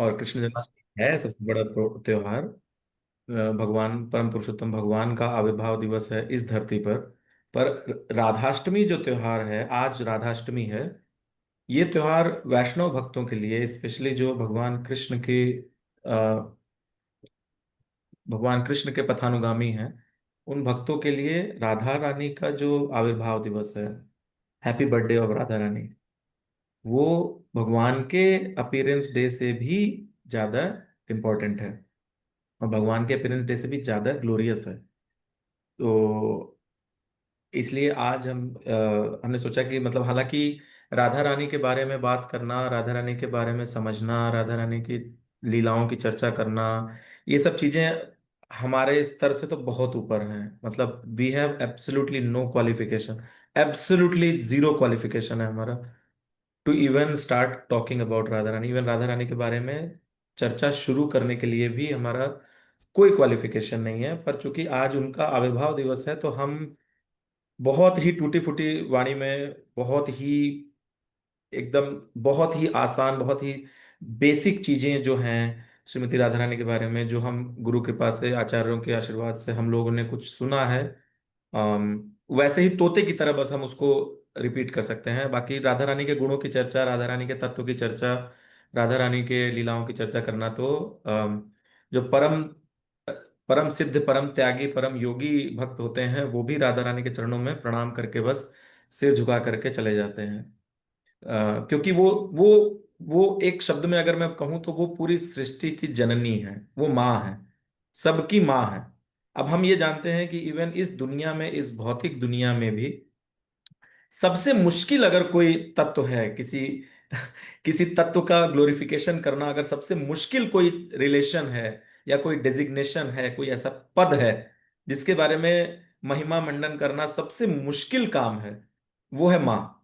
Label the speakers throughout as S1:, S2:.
S1: और कृष्ण जन्माष्टमी है सबसे बड़ा त्योहार। भगवान परम पुरुषोत्तम भगवान का आविर्भाव दिवस है इस धरती पर राधाष्टमी जो त्योहार है, आज राधाष्टमी है। ये त्योहार वैष्णव भक्तों के लिए, स्पेशली जो भगवान कृष्ण के पथानुगामी हैं, उन भक्तों के लिए राधा रानी का जो आविर्भाव दिवस है, happy birthday of Radha Rani, वो भगवान के अपीयरेंस डे से भी ज्यादा इम्पोर्टेंट है, और भगवान के अपीयरेंस डे से भी ज्यादा ग्लोरियस है। तो इसलिए आज हमने सोचा कि मतलब, हालांकि राधा रानी के बारे में बात करना, राधा रानी के बारे में समझना, राधा रानी की लीलाओं की चर्चा करना, ये सब चीजें हमारे स्तर से तो बहुत ऊपर हैं। मतलब we have absolutely no qualification, absolutely zero qualification है हमारा to even start talking about Radha Rani. इवन राधा रानी के बारे में चर्चा शुरू करने के लिए भी हमारा कोई क्वालिफिकेशन नहीं है। पर चूंकि आज उनका आविर्भाव दिवस है, तो हम बहुत ही टूटी फूटी वाणी में, बहुत ही एकदम, बहुत ही आसान, बहुत ही बेसिक चीजें जो हैं श्रीमती राधा रानी के बारे में, जो हम गुरु कृपा से, आचार्यों के आशीर्वाद से हम लोगों ने कुछ सुना है, वैसे ही तोते की तरह बस हम उसको रिपीट कर सकते हैं। बाकी राधा रानी के गुणों की चर्चा, राधा रानी के तत्व की चर्चा, राधा रानी के लीलाओं की चर्चा करना, तो जो परम परम सिद्ध, परम त्यागी, परम योगी भक्त होते हैं, वो भी राधा रानी के चरणों में प्रणाम करके बस सिर झुका करके चले जाते हैं। क्योंकि वो एक शब्द में अगर मैं कहूँ तो वो पूरी सृष्टि की जननी है, वो माँ है, सबकी माँ है। अब हम ये जानते हैं कि इवन इस दुनिया में, इस भौतिक दुनिया में भी सबसे मुश्किल अगर कोई तत्व है, किसी किसी तत्व का ग्लोरिफिकेशन करना, अगर सबसे मुश्किल कोई रिलेशन है या कोई डेजिग्नेशन है, कोई ऐसा पद है जिसके बारे में महिमा मंडन करना सबसे मुश्किल काम है, वो है माँ।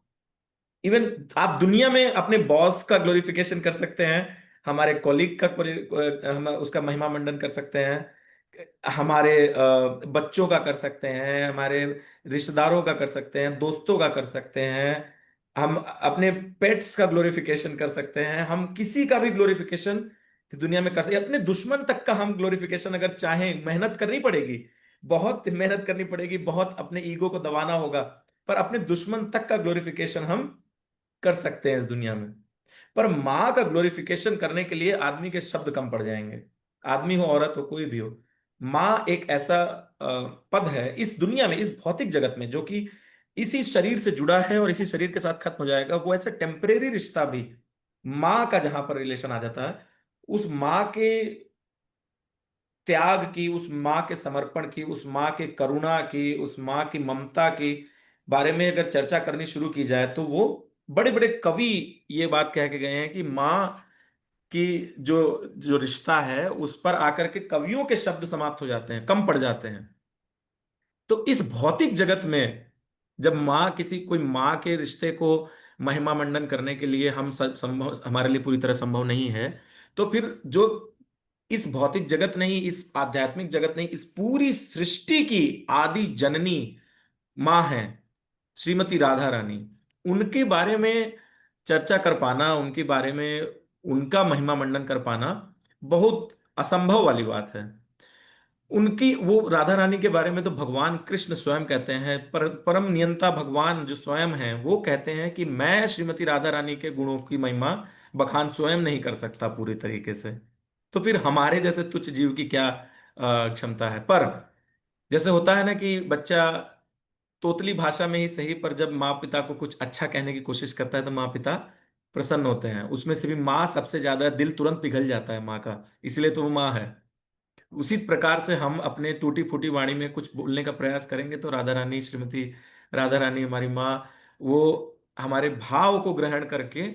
S1: इवन आप दुनिया में अपने बॉस का ग्लोरिफिकेशन कर सकते हैं, हमारे कॉलीग का हम उसका महिमा मंडन कर सकते हैं, हमारे बच्चों का कर सकते हैं, हमारे रिश्तेदारों का कर सकते हैं, दोस्तों का कर सकते हैं, हम अपने पेट्स का ग्लोरिफिकेशन कर सकते हैं, हम किसी का भी ग्लोरिफिकेशन इस दुनिया में कर सकते हैं। अपने दुश्मन तक का हम ग्लोरिफिकेशन अगर चाहें, मेहनत करनी पड़ेगी, बहुत मेहनत करनी पड़ेगी, बहुत अपने ईगो को दबाना होगा, पर अपने दुश्मन तक का ग्लोरिफिकेशन हम कर सकते हैं इस दुनिया में। पर माँ का ग्लोरिफिकेशन करने के लिए आदमी के शब्द कम पड़ जाएंगे, आदमी हो, औरत हो, कोई भी हो। माँ एक ऐसा पद है इस दुनिया में, इस भौतिक जगत में, जो कि इसी शरीर से जुड़ा है और इसी शरीर के साथ खत्म हो जाएगा। वो ऐसा टेम्परेरी रिश्ता भी माँ का जहां पर रिलेशन आ जाता है, उस माँ के त्याग की, उस माँ के समर्पण की, उस माँ के करुणा की, उस माँ की ममता की बारे में अगर चर्चा करनी शुरू की जाए, तो वो बड़े बड़े कवि ये बात कह के गए हैं कि माँ की जो जो रिश्ता है, उस पर आकर के कवियों के शब्द समाप्त हो जाते हैं, कम पड़ जाते हैं। तो इस भौतिक जगत में जब माँ, किसी कोई माँ के रिश्ते को महिमा मंडन करने के लिए हम संभव, हमारे लिए पूरी तरह संभव नहीं है, तो फिर जो इस भौतिक जगत नहीं, इस आध्यात्मिक जगत नहीं, इस पूरी सृष्टि की आदि जननी माँ है श्रीमती राधा रानी, उनके बारे में चर्चा कर पाना, उनके बारे में उनका महिमा मंडन कर पाना बहुत असंभव वाली बात है। उनकी, वो राधा रानी के बारे में तो भगवान कृष्ण स्वयं कहते हैं, परम नियंता भगवान जो स्वयं हैं, वो कहते हैं कि मैं श्रीमती राधा रानी के गुणों की महिमा बखान स्वयं नहीं कर सकता पूरी तरीके से। तो फिर हमारे जैसे तुच्छ जीव की क्या क्षमता है। पर जैसे होता है ना कि बच्चा तोतली भाषा में ही सही, पर जब माँ पिता को कुछ अच्छा कहने की कोशिश करता है तो माँ पिता प्रसन्न होते हैं, उसमें से भी माँ सबसे ज्यादा, दिल तुरंत पिघल जाता है माँ का, इसलिए तो वो माँ है। उसी प्रकार से हम अपने टूटी फूटी वाणी में कुछ बोलने का प्रयास करेंगे, तो राधा रानी, श्रीमती राधा रानी हमारी माँ, वो हमारे भाव को ग्रहण करके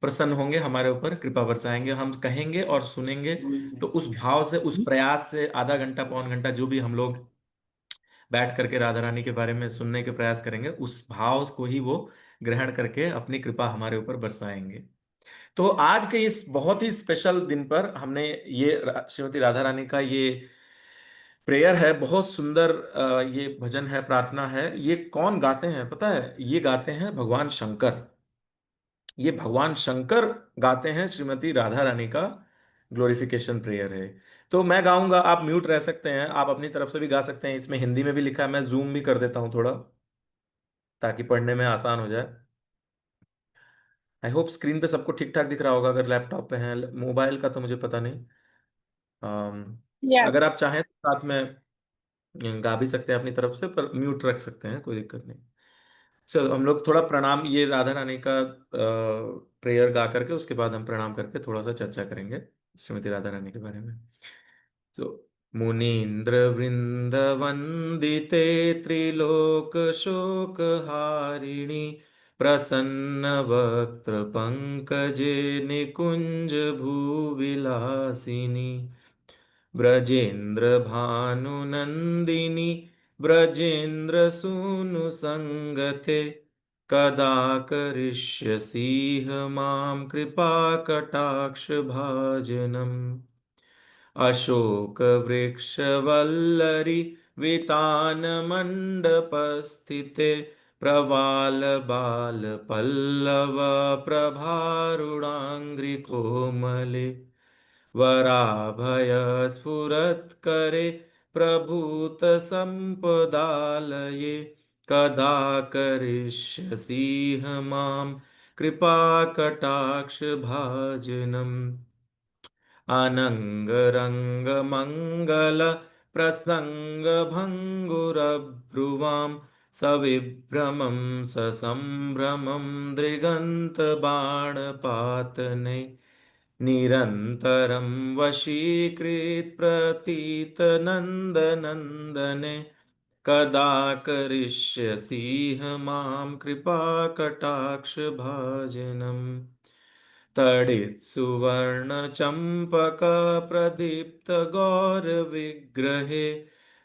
S1: प्रसन्न होंगे, हमारे ऊपर कृपा बरसाएंगे, हम कहेंगे और सुनेंगे। तो उस भाव से, उस प्रयास से आधा घंटा, पौन घंटा जो भी हम लोग बैठ करके राधा रानी के बारे में सुनने के प्रयास करेंगे, उस भाव को ही वो ग्रहण करके अपनी कृपा हमारे ऊपर बरसाएंगे। तो आज के इस बहुत ही स्पेशल दिन पर हमने ये श्रीमती राधा रानी का ये प्रेयर है, बहुत सुंदर ये भजन है, प्रार्थना है। ये कौन गाते हैं पता है? ये गाते हैं भगवान शंकर। ये भगवान शंकर गाते हैं श्रीमती राधा रानी का ग्लोरिफिकेशन प्रेयर है। तो मैं गाऊंगा, आप म्यूट रह सकते हैं, आप अपनी तरफ से भी गा सकते हैं। इसमें हिंदी में भी लिखा है, मैं जूम भी कर देता हूँ थोड़ा, ताकि पढ़ने में आसान हो जाए। आई होप स्क्रीन पे सबको ठीक ठाक दिख रहा होगा, अगर लैपटॉप पे है। मोबाइल का तो मुझे पता नहीं। अगर
S2: यस।
S1: आप चाहें तो साथ में गा भी सकते हैं अपनी तरफ से, पर म्यूट रख सकते हैं, कोई दिक्कत नहीं। चलो हम लोग थोड़ा प्रणाम, ये राधा रानी का प्रेयर गा करके उसके बाद हम प्रणाम करके थोड़ा सा चर्चा करेंगे श्रीमती राधा रानी के बारे में। तो मुनीन्द्र वृंद वंदिते त्रिलोक शोक हारिणी, प्रसन्न वक्त्र पंकजे निकुंज भूविलासिनी, ब्रजेन्द्र भानुनंदिनी, ब्रजेन्द्र सूनु संगते, कदा करिष्यसीह मां कृपा कटाक्ष भाजनम्। अशोक वृक्ष वल्लरी वितान मंडपस्थिते, प्रवाल बाल पल्लव प्रभारुणांग्रि कोमले, वराभय स्फुरत्करे प्रभूत संपदालये, कदा करिष्यसीह मां कृपा कटाक्ष भाजनम्। अनंग मंगल प्रसंग भंगुरब्रुवां, सविभ्रमं ससंभ्रमं दृगंत बाणपातने, निरन्तरं वशीकृत प्रतीत नंद नंदने, कदा करिष्यसीह मां कृपा कटाक्ष भाजनम्। तडित् सुवर्ण चंपक प्रदीप्त गौर विग्रहे,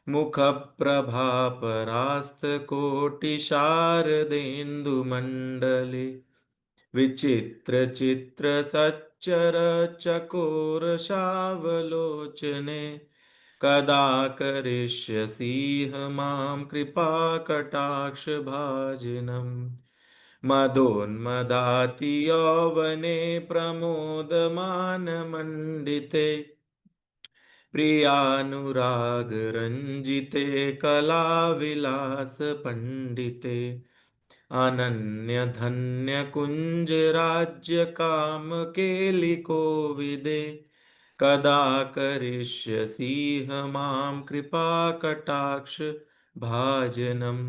S1: मुख प्रभापरास्त कोटि शारदेन्दु मंडले, विचित्र चित्र सच्चर चकोर शावलोचने, कदा करिष्यसीह मां कृपा कटाक्ष भाजनम्। मदोन्मदाति यौवने प्रमोदमानमण्डिते, प्रियानुराग रंजिते कलाविलास पंडिते, अनन्य धन्य कुंज राज्य काम केलि कोविदे, कदा करिष्यसीह मां कृपा कटाक्ष भाजनम्।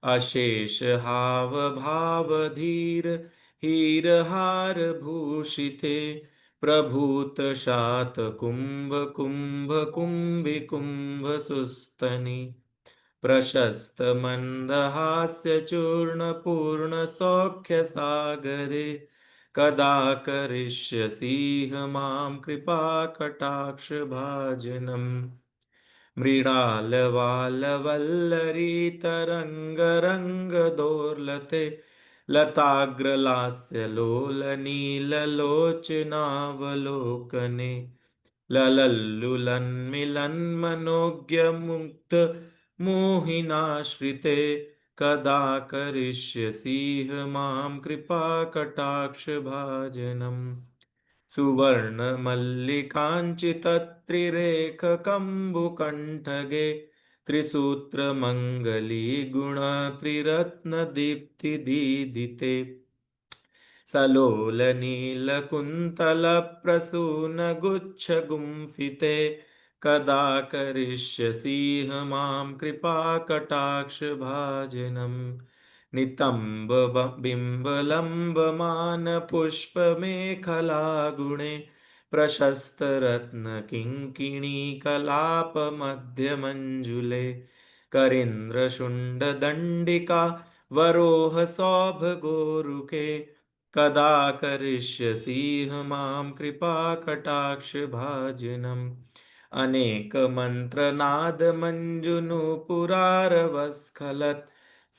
S1: अशेष हाव भाव धीर हीर हार भूषिते, प्रभूत शात कुंभ कुंभ कुंभि कुंभ सुस्तनि, प्रशस्त मंदहास्य चूर्ण पूर्ण सौख्य सागरे, कदा करिष्यसीह मां कृपा कटाक्ष भाजनम्। मृणालवालवल्लरी तरंग रंग दोर्लते, लताग्रलास्य लोलनीललोचनावलोकने, ललल्लुलन्मिलन्मनोज्ञ मुग्ध मोहिनाश्रिते, कदा करिष्यसीह मां कृपा कटाक्ष भाजनम्। सुवर्णमल्लिकाञ्चितत्रिरेखकम्बुकण्ठगे, त्रिसूत्रमङ्गली गुणत्रिरत्नदीप्तिदीदिते, सलोलनीलकुन्तलप्रसूनगुच्छगुम्फिते, कदा करिष्यसीह मां कृपा कटाक्ष भाजनम्। नितम्ब बिम्बलम्बमान पुष्पमेखलागुणे, प्रशस्त रत्न किङ्किणी कलाप मध्य मंजुले, करीन्द्र शुंड दंडिका वरोह सौभ गोरुके, कदा करिष्यसीह मां कृपा कटाक्ष भाजनम्। अनेक मंत्र नाद मंजुनुपुरारवस्खलत्,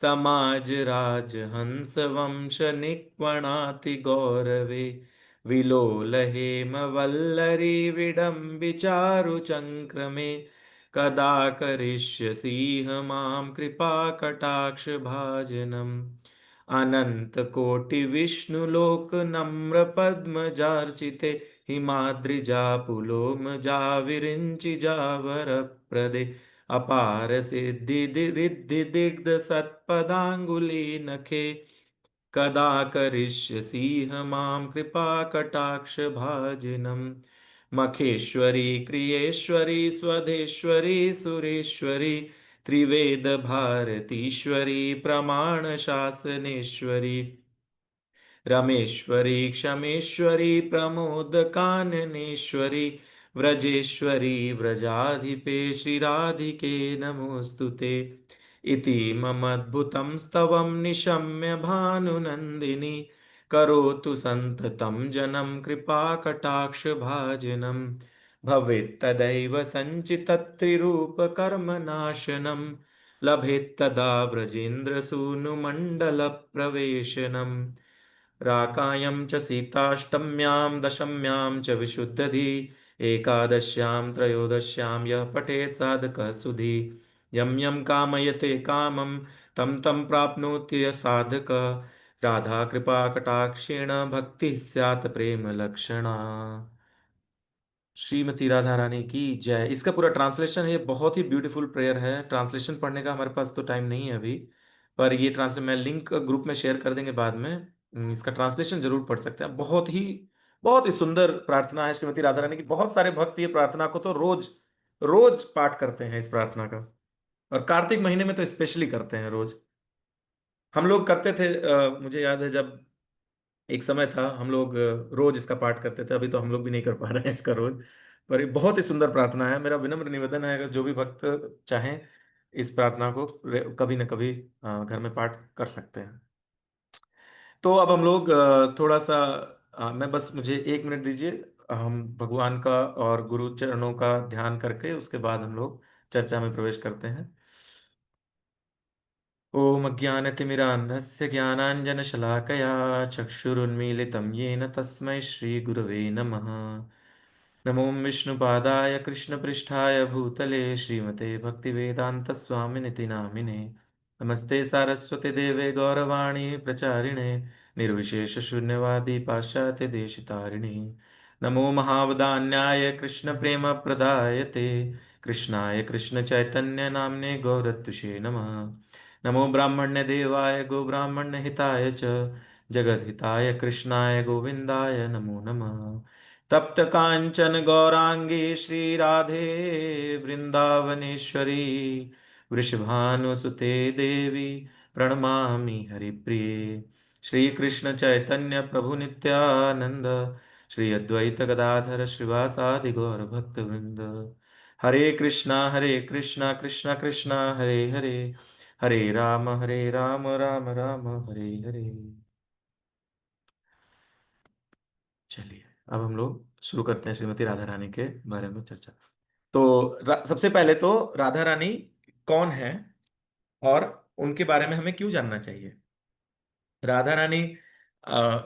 S1: समाज राज हंस वंश निक्वणाति गौरवे, विलोल हेम वल्लरी विडम्बिचारु चंक्रमे, कदा करिष्यसीह मां कृपा कटाक्ष भाजनम्। अनंत कोटि विष्णुलोक नम्र पद्मजार्चिते, हिमाद्रिजा पुलोम जा विरिंचि जावर प्रदे अपार सिद्धि रिद्धि दिग्ध सत्पदांगुली नखे कदा करिष्यसि मां कृपा कटाक्ष भाजिनम् मखेश्वरी क्रियेश्वरी स्वधेश्वरी सुरेश्वरी त्रिवेद भारतीश्वरी प्रमाण शासनेश्वरी रमेश्वरी क्षमेश्वरी प्रमोद काननेश्वरी व्रजेश्वरी व्रजाधिपे श्रीराधिके नमोस्तुते इति ममद्भुतं स्तवं निशम्य भानुनन्दिनी करोतु सन्ततं जनं कृपाकटाक्षभाजनं भवेत्तदैव सञ्चितत्रिरूपकर्मनाशनं लभेत्तदा व्रजेन्द्रसूनुमण्डलप्रवेशनम् राकायं च सीताष्टम्यां दशम्यां च विशुद्धधि एकादश्यां त्रयोदश्यां यः पठेत् साधकः सुधि यं यं कामयते कामं तं तं प्राप्नोति यः साधकः राधा कृपा कटाक्षेण भक्ति स्यात् प्रेम लक्षणा। श्रीमती राधा रानी की जय। इसका पूरा ट्रांसलेशन है, ये बहुत ही ब्यूटीफुल प्रेयर है। ट्रांसलेशन पढ़ने का हमारे पास तो टाइम नहीं है अभी, पर ये ट्रांसलेशन मैं लिंक ग्रुप में शेयर कर देंगे बाद में। इसका ट्रांसलेशन जरूर पढ़ सकते हैं। बहुत ही सुंदर प्रार्थना है श्रीमती राधा रानी की। बहुत सारे भक्त ये प्रार्थना को तो रोज रोज पाठ करते हैं इस प्रार्थना का, और कार्तिक महीने में तो स्पेशली करते हैं रोज। हम लोग करते थे, मुझे याद है जब एक समय था हम लोग रोज इसका पाठ करते थे। अभी तो हम लोग भी नहीं कर पा रहे हैं इसका रोज, पर ये बहुत ही सुंदर प्रार्थना है। मेरा विनम्र निवेदन है, अगर जो भी भक्त चाहें इस प्रार्थना को कभी न कभी घर में पाठ कर सकते हैं। तो अब हम लोग थोड़ा सा मैं बस, मुझे 1 मिनट दीजिए। हम भगवान का और गुरु चरणों का ध्यान करके उसके बाद हम लोग चर्चा में प्रवेश करते हैं। ओम अज्ञानतिमिरान्धस्य ज्ञानाञ्जनशलाकया चक्षुरुन्मीलितं येन तस्मै श्रीगुरवे नमः। नमो विष्णुपादाय कृष्णपृष्ठाय भूतले श्रीमते भक्तिवेदान्तस्वामिनिति नामिने। नमस्ते सारस्वते देवे गौरवाणी प्रचारिणे निर्विशेषशून्यवादी पाश्चात्यदेशितारिणे। नमो महावदान्याय कृष्णप्रेमप्रदायते कृष्णाय कृष्णचैतन्य नाम्ने गौरत्युषे नमः। नमो ब्राह्मण्यदेवाय गोब्राह्मण्यहिताय च जगद्हिताय कृष्णाय गोविन्दाय नमो नमः। तप्त कांचन गौरांगी श्री राधे वृंदावनेश्वरी वृषभानुसुते देवी प्रणमामि हरिप्रिये। श्री कृष्ण चैतन्य प्रभु नित्यानंद श्री अद्वैत गदाधर श्रीवासादि गौर भक्त वृंद। हरे कृष्णा कृष्णा कृष्णा हरे हरे, हरे राम राम राम हरे हरे। चलिए अब हम लोग शुरू करते हैं श्रीमती राधा रानी के बारे में चर्चा। तो सबसे पहले तो राधा रानी कौन है और उनके बारे में हमें क्यों जानना चाहिए। राधा रानी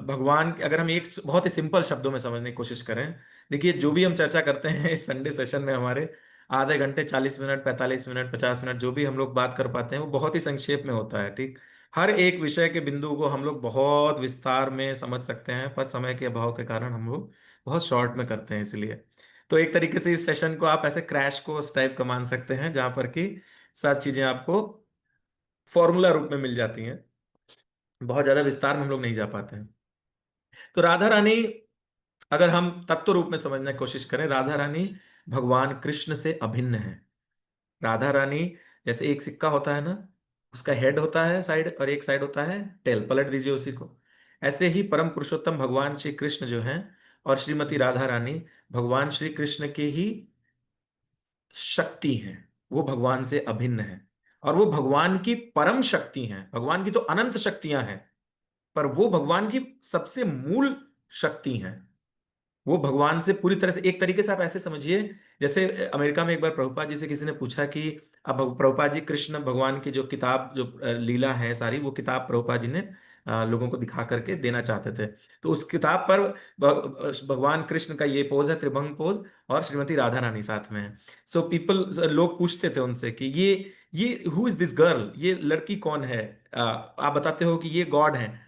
S1: भगवान, अगर हम एक बहुत ही सिंपल शब्दों में समझने की कोशिश करें, देखिए जो भी हम चर्चा करते हैं इस संडे सेशन में, हमारे आधे घंटे, 40 मिनट, 45 मिनट, 50 मिनट जो भी हम लोग बात कर पाते हैं वो बहुत ही संक्षेप में होता है। ठीक, हर एक विषय के बिंदु को हम लोग बहुत विस्तार में समझ सकते हैं, पर समय के अभाव के कारण हम लोग बहुत शॉर्ट में करते हैं। इसलिए तो एक तरीके से इस सेशन को आप ऐसे क्रैश कोर्स टाइप का मान सकते हैं, जहां पर कि सब चीजें आपको फॉर्मूला रूप में मिल जाती हैं। बहुत ज्यादा विस्तार में हम लोग नहीं जा पाते हैं। तो राधा रानी, अगर हम तत्व रूप में समझने की कोशिश करें, राधा रानी भगवान कृष्ण से अभिन्न है। राधा रानी जैसे एक सिक्का होता है ना, उसका हेड होता है साइड और एक साइड होता है टेल, पलट दीजिए उसी को। ऐसे ही परम पुरुषोत्तम भगवान श्री कृष्ण जो हैं और श्रीमती राधा रानी भगवान श्री कृष्ण की ही शक्ति हैं। वो भगवान से अभिन्न है और वो भगवान की परम शक्ति हैं। भगवान की तो अनंत शक्तियां हैं, पर वो भगवान की सबसे मूल शक्ति हैं। वो भगवान से पूरी तरह से, एक तरीके से आप ऐसे समझिए, जैसे अमेरिका में एक बार प्रभुपाद जी से किसी ने पूछा कि अब प्रभुपाद जी कृष्ण भगवान की जो किताब, जो लीला है सारी, वो किताब प्रभुपाद जी ने लोगों को दिखा करके देना चाहते थे। तो उस किताब पर भगवान कृष्ण का ये पोज है, त्रिभंग पोज, और श्रीमती राधा रानी साथ में है। सो पीपल, लोग पूछते थे उनसे कि ये हु इज दिस गर्ल, ये लड़की कौन है। आप बताते हो कि ये गॉड है,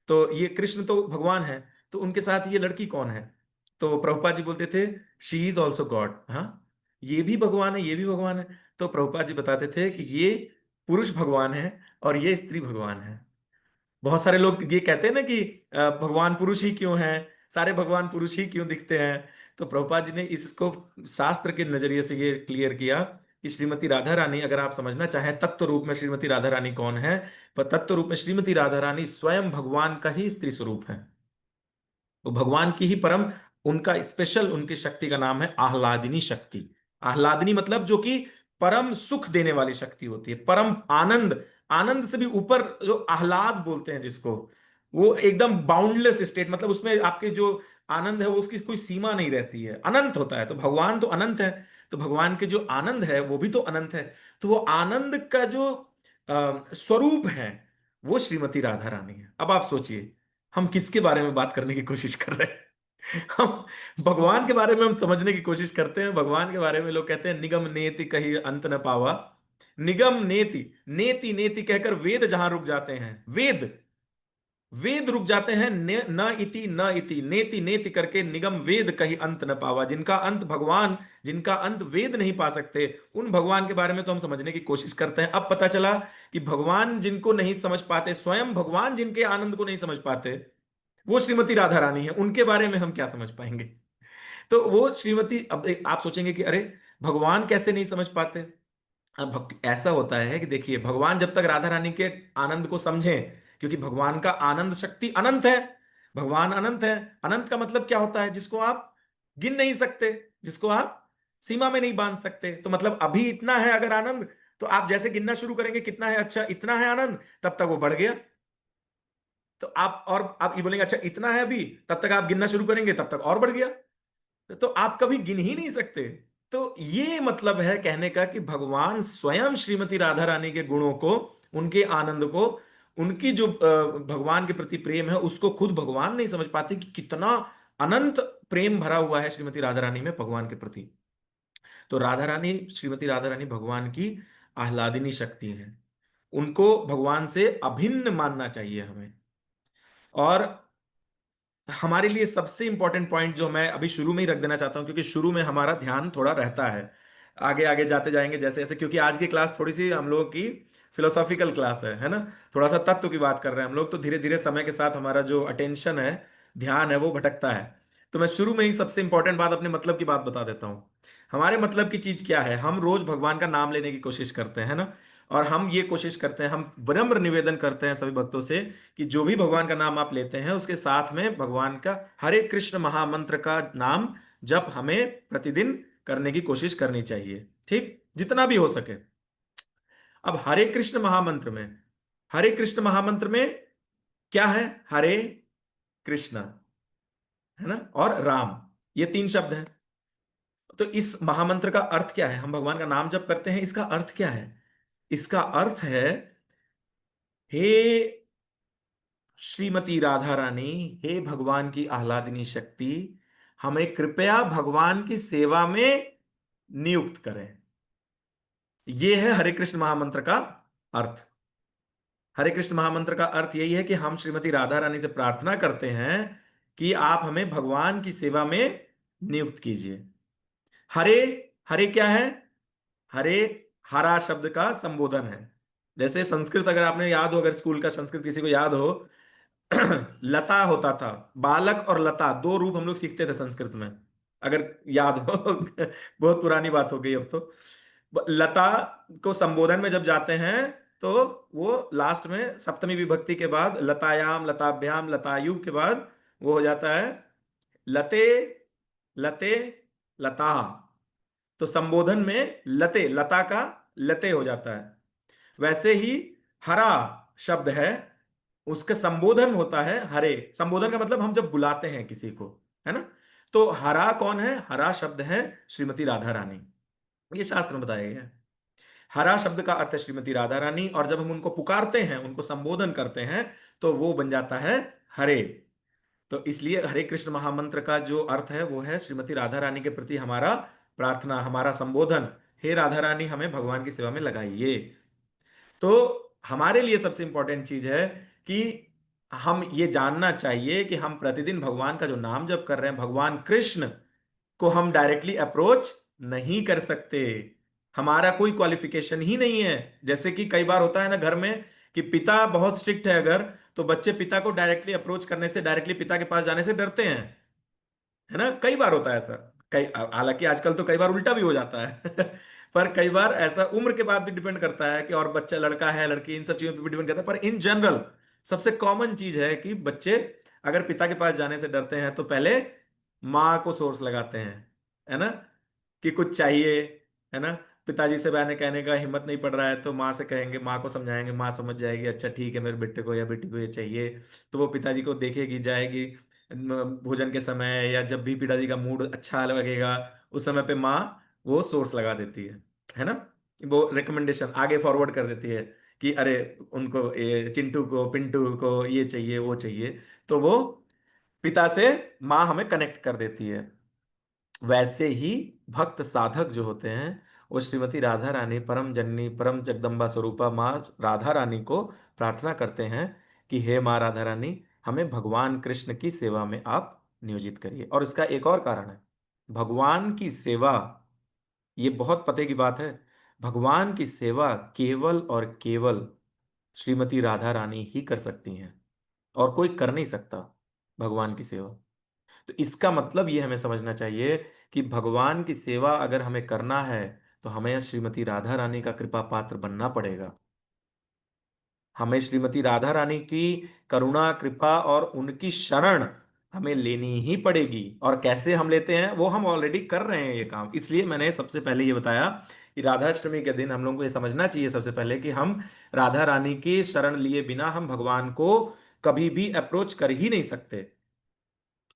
S1: तो ये कृष्ण तो भगवान है, तो उनके साथ ये लड़की कौन है। तो प्रभुपाद जी बोलते थे शी इज ऑल्सो गॉड। हाँ, ये भी भगवान है, ये भी भगवान है। तो प्रभुपाद जी बताते थे कि ये पुरुष भगवान है और ये स्त्री भगवान है। बहुत सारे लोग ये कहते हैं ना कि भगवान पुरुष ही क्यों हैं, सारे भगवान पुरुष ही क्यों दिखते हैं। तो प्रभुपाद जी ने इसको शास्त्र के नजरिए से ये क्लियर किया कि श्रीमती राधा रानी, अगर आप समझना चाहें तत्व रूप में श्रीमती राधा रानी कौन है, पर तत्व रूप में श्रीमती राधा रानी स्वयं भगवान का ही स्त्री स्वरूप है। वो भगवान की ही परम, उनका स्पेशल, उनकी शक्ति का नाम है आह्लादिनी शक्ति। आह्लादिनी मतलब जो कि परम सुख देने वाली शक्ति होती है, परम आनंद, आनंद से भी ऊपर जो आह्लाद बोलते हैं जिसको, वो एकदम बाउंडलेस स्टेट, मतलब उसमें आपके जो आनंद है वो उसकी कोई सीमा नहीं रहती है, अनंत होता है। तो भगवान तो अनंत है, तो भगवान के जो आनंद है वो भी तो अनंत है। तो वो आनंद का जो स्वरूप है वो श्रीमती राधा रानी है। अब आप सोचिए हम किसके बारे में बात करने की कोशिश कर रहे हैं। हम भगवान के बारे में हम समझने की कोशिश करते हैं। भगवान के बारे में लोग कहते हैं निगम नेति कही अंत न पावा। निगम नेति, नेति नेति कहकर वेद जहां रुक जाते हैं, वेद वेद रुक जाते हैं, न इति न इति नेति नेति करके निगम वेद कहीं अंत न पावा। जिनका अंत भगवान, जिनका अंत वेद नहीं पा सकते, उन भगवान के बारे में तो हम समझने की कोशिश करते हैं। अब पता चला कि भगवान जिनको नहीं समझ पाते, स्वयं भगवान जिनके आनंद को नहीं समझ पाते, वो श्रीमती राधा रानी है। उनके बारे में हम क्या समझ पाएंगे। तो वो श्रीमती, अब आप सोचेंगे कि अरे भगवान कैसे नहीं समझ पाते। अब ऐसा होता है कि देखिए, भगवान जब तक राधा रानी के आनंद को समझें, क्योंकि भगवान का आनंद शक्ति अनंत है, भगवान अनंत है। अनंत का मतलब क्या होता है, जिसको आप गिन नहीं सकते, जिसको आप सीमा में नहीं बांध सकते। तो मतलब अभी इतना है अगर आनंद, तो आप जैसे गिनना शुरू करेंगे कितना है, अच्छा इतना है आनंद, तब तक वो बढ़ गया। तो आप ये बोलेंगे अच्छा इतना है अभी, तब तक आप गिनना शुरू करेंगे तब तक और बढ़ गया। तो आप कभी गिन ही नहीं सकते। तो ये मतलब है कहने का कि भगवान स्वयं श्रीमती राधा रानी के गुणों को, उनके आनंद को, उनकी जो भगवान के प्रति प्रेम है उसको खुद भगवान नहीं समझ पाते कि कितना अनंत प्रेम भरा हुआ है श्रीमती राधा रानी में भगवान के प्रति। तो राधा रानी, श्रीमती राधा रानी भगवान की आह्लादिनी शक्ति है। उनको भगवान से अभिन्न मानना चाहिए हमें। और हमारे लिए सबसे इंपॉर्टेंट पॉइंट जो मैं अभी शुरू में ही रख देना चाहता हूं, क्योंकि शुरू में हमारा ध्यान थोड़ा रहता है, आगे आगे जाते जाएंगे जैसे जैसे, क्योंकि आज की क्लास थोड़ी सी हम लोगों की फिलोसॉफिकल क्लास है ना, थोड़ा सा तत्व की बात कर रहे हैं हम लोग। तो धीरे धीरे समय के साथ हमारा जो अटेंशन है, ध्यान है, वो भटकता है। तो मैं शुरू में ही सबसे इंपॉर्टेंट बात, अपने मतलब की बात बता देता हूँ। हमारे मतलब की चीज क्या है, हम रोज भगवान का नाम लेने की कोशिश करते हैं ना। और हम ये कोशिश करते हैं, हम विनम्र निवेदन करते हैं सभी भक्तों से कि जो भी भगवान का नाम आप लेते हैं उसके साथ में भगवान का हरे कृष्ण महामंत्र का नाम जप हमें प्रतिदिन करने की कोशिश करनी चाहिए, ठीक, जितना भी हो सके। अब हरे कृष्ण महामंत्र में, हरे कृष्ण महामंत्र में क्या है, हरे कृष्ण है ना, और राम, ये तीन शब्द हैं। तो इस महामंत्र का अर्थ क्या है, हम भगवान का नाम जप करते हैं, इसका अर्थ क्या है, इसका अर्थ है हे श्रीमती राधा रानी, हे भगवान की आह्लादिनी शक्ति, हमें कृपया भगवान की सेवा में नियुक्त करें। यह है हरे कृष्ण महामंत्र का अर्थ। हरे कृष्ण महामंत्र का अर्थ यही है कि हम श्रीमती राधा रानी से प्रार्थना करते हैं कि आप हमें भगवान की सेवा में नियुक्त कीजिए। हरे, हरे क्या है, हरे हरा शब्द का संबोधन है। जैसे संस्कृत अगर आपने याद हो, अगर स्कूल का संस्कृत किसी को याद हो, लता होता था, बालक और लता दो रूप हम लोग सीखते थे संस्कृत में, अगर याद हो। बहुत पुरानी बात हो गई अब तो। लता को संबोधन में जब जाते हैं तो वो लास्ट में सप्तमी विभक्ति के बाद लतायाम लताभ्याम लतायु के बाद वो हो जाता है लते, लते, लता। तो संबोधन में लते, लता का लते हो जाता है। वैसे ही हरा शब्द है, उसका संबोधन होता है हरे। संबोधन का मतलब हम जब बुलाते हैं किसी को, है ना। तो हरा कौन है, हरा शब्द है श्रीमती राधा रानी। ये शास्त्र में बताया गया है। हरा शब्द का अर्थ है श्रीमती राधा रानी, और जब हम उनको पुकारते हैं, उनको संबोधन करते हैं, तो वो बन जाता है हरे। तो इसलिए हरे कृष्ण महामंत्र का जो अर्थ है वो है श्रीमती राधा रानी के प्रति हमारा प्रार्थना, हमारा संबोधन, हे राधा रानी हमें भगवान की सेवा में लगाइए। तो हमारे लिए सबसे इंपॉर्टेंट चीज है कि हम ये जानना चाहिए कि हम प्रतिदिन भगवान का जो नाम जप कर रहे हैं, भगवान कृष्ण को हम डायरेक्टली अप्रोच नहीं कर सकते। हमारा कोई क्वालिफिकेशन ही नहीं है। जैसे कि कई बार होता है ना घर में, कि पिता बहुत स्ट्रिक्ट है अगर, तो बच्चे पिता को डायरेक्टली अप्रोच करने से, डायरेक्टली पिता के पास जाने से डरते हैं, है ना। कई बार होता है ऐसा। कई, हालांकि आजकल तो कई बार उल्टा भी हो जाता है पर कई बार ऐसा उम्र के बाद भी डिपेंड करता है कि, और बच्चा लड़का है लड़की, इन सब चीजों पर भी डिपेंड करता है। पर इन जनरल सबसे कॉमन चीज है कि बच्चे अगर पिता के पास जाने से डरते हैं तो पहले माँ को सोर्स लगाते हैं, है ना, कि कुछ चाहिए, है ना। पिताजी से बहने कहने का हिम्मत नहीं पड़ रहा है तो माँ से कहेंगे, माँ को समझाएंगे, माँ समझ जाएगी, अच्छा ठीक है मेरे बेटे को या बेटी को ये चाहिए। तो वो पिताजी को देखेगी, जाएगी भोजन के समय, या जब भी पिताजी का मूड अच्छा लगेगा उस समय पे माँ वो सोर्स लगा देती है ना। वो रिकमेंडेशन आगे फॉरवर्ड कर देती है कि अरे उनको, ये चिंटू को पिंटू को ये चाहिए वो चाहिए, तो वो पिता से माँ हमें कनेक्ट कर देती है। वैसे ही भक्त साधक जो होते हैं, वो श्रीमती राधा रानी, परम जननी परम जगदम्बा स्वरूपा माँ राधा रानी को प्रार्थना करते हैं कि हे माँ राधा रानी, हमें भगवान कृष्ण की सेवा में आप नियोजित करिए। और इसका एक और कारण है, भगवान की सेवा, ये बहुत पते की बात है, भगवान की सेवा केवल और केवल श्रीमती राधा रानी ही कर सकती हैं, और कोई कर नहीं सकता भगवान की सेवा। तो इसका मतलब ये हमें समझना चाहिए कि भगवान की सेवा अगर हमें करना है तो हमें श्रीमती राधा रानी का कृपा पात्र बनना पड़ेगा। हमें श्रीमती राधा रानी की करुणा कृपा और उनकी शरण हमें लेनी ही पड़ेगी। और कैसे हम लेते हैं वो हम ऑलरेडी कर रहे हैं ये काम। इसलिए मैंने सबसे पहले ये बताया कि राधाष्टमी के दिन हम लोगों को ये समझना चाहिए सबसे पहले कि हम राधा रानी की शरण लिए बिना हम भगवान को कभी भी अप्रोच कर ही नहीं सकते।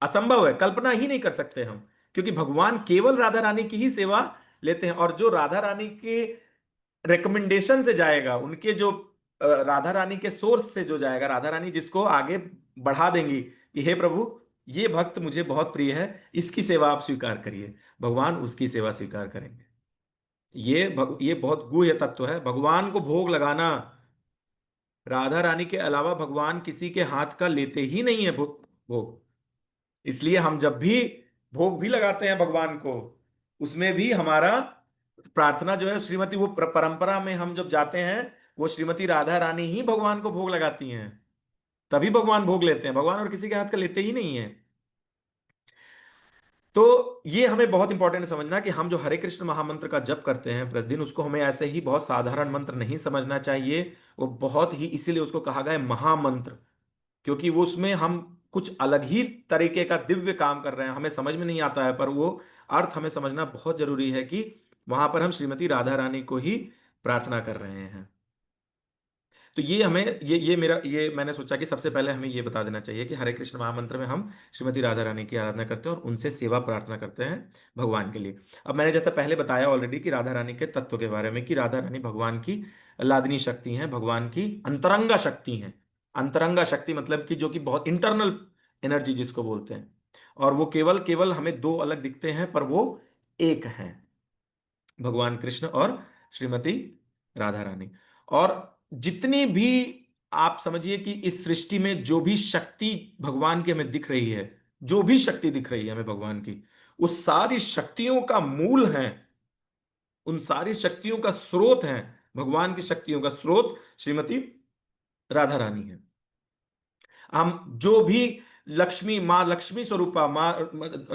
S1: असंभव है, कल्पना ही नहीं कर सकते हम। क्योंकि भगवान केवल राधा रानी की ही सेवा लेते हैं, और जो राधा रानी के रिकमेंडेशन से जाएगा, उनके जो राधा रानी के सोर्स से जो जाएगा, राधा रानी जिसको आगे बढ़ा देंगी कि हे प्रभु ये भक्त मुझे बहुत प्रिय है, इसकी सेवा आप स्वीकार करिए, भगवान उसकी सेवा स्वीकार करेंगे। ये बहुत गूढ़ तत्व है। भगवान को भोग लगाना, राधा रानी के अलावा भगवान किसी के हाथ का लेते ही नहीं है भोग। इसलिए हम जब भी भोग भी लगाते हैं भगवान को, उसमें भी हमारा प्रार्थना जो है श्रीमती, वो परंपरा में हम जब जाते हैं, वो श्रीमती राधा रानी ही भगवान को भोग लगाती हैं, तभी भगवान भोग लेते हैं। भगवान और किसी के हाथ का लेते ही नहीं है। तो ये हमें बहुत इंपॉर्टेंट समझना कि हम जो हरे कृष्ण महामंत्र का जप करते हैं प्रतिदिन, उसको हमें ऐसे ही बहुत साधारण मंत्र नहीं समझना चाहिए। वो बहुत ही, इसीलिए उसको कहा गया है महामंत्र, क्योंकि वो उसमें हम कुछ अलग ही तरीके का दिव्य काम कर रहे हैं, हमें समझ में नहीं आता है, पर वो अर्थ हमें समझना बहुत जरूरी है कि वहां पर हम श्रीमती राधा रानी को ही प्रार्थना कर रहे हैं। तो ये हमें, ये मेरा, ये मैंने सोचा कि सबसे पहले हमें ये बता देना चाहिए कि हरे कृष्ण महामंत्र में हम श्रीमती राधा रानी की आराधना करते हैं और उनसे सेवा प्रार्थना करते हैं भगवान के लिए। अब मैंने जैसा पहले बताया ऑलरेडी कि राधा रानी के तत्व के बारे में, कि राधा रानी भगवान की लादनी शक्ति हैं, भगवान की अंतरंगा शक्ति हैं। अंतरंगा शक्ति मतलब कि जो कि बहुत इंटरनल एनर्जी जिसको बोलते हैं। और वो केवल केवल हमें दो अलग दिखते हैं, पर वो एक हैं, भगवान कृष्ण और श्रीमती राधा रानी। और जितनी भी, आप समझिए कि इस सृष्टि में जो भी शक्ति भगवान की हमें दिख रही है, जो भी शक्ति दिख रही है हमें भगवान की, उस सारी शक्तियों का मूल है, उन सारी शक्तियों का स्रोत है, भगवान की शक्तियों का स्रोत श्रीमती राधा रानी है। हम जो भी लक्ष्मी, माँ लक्ष्मी स्वरूपा, माँ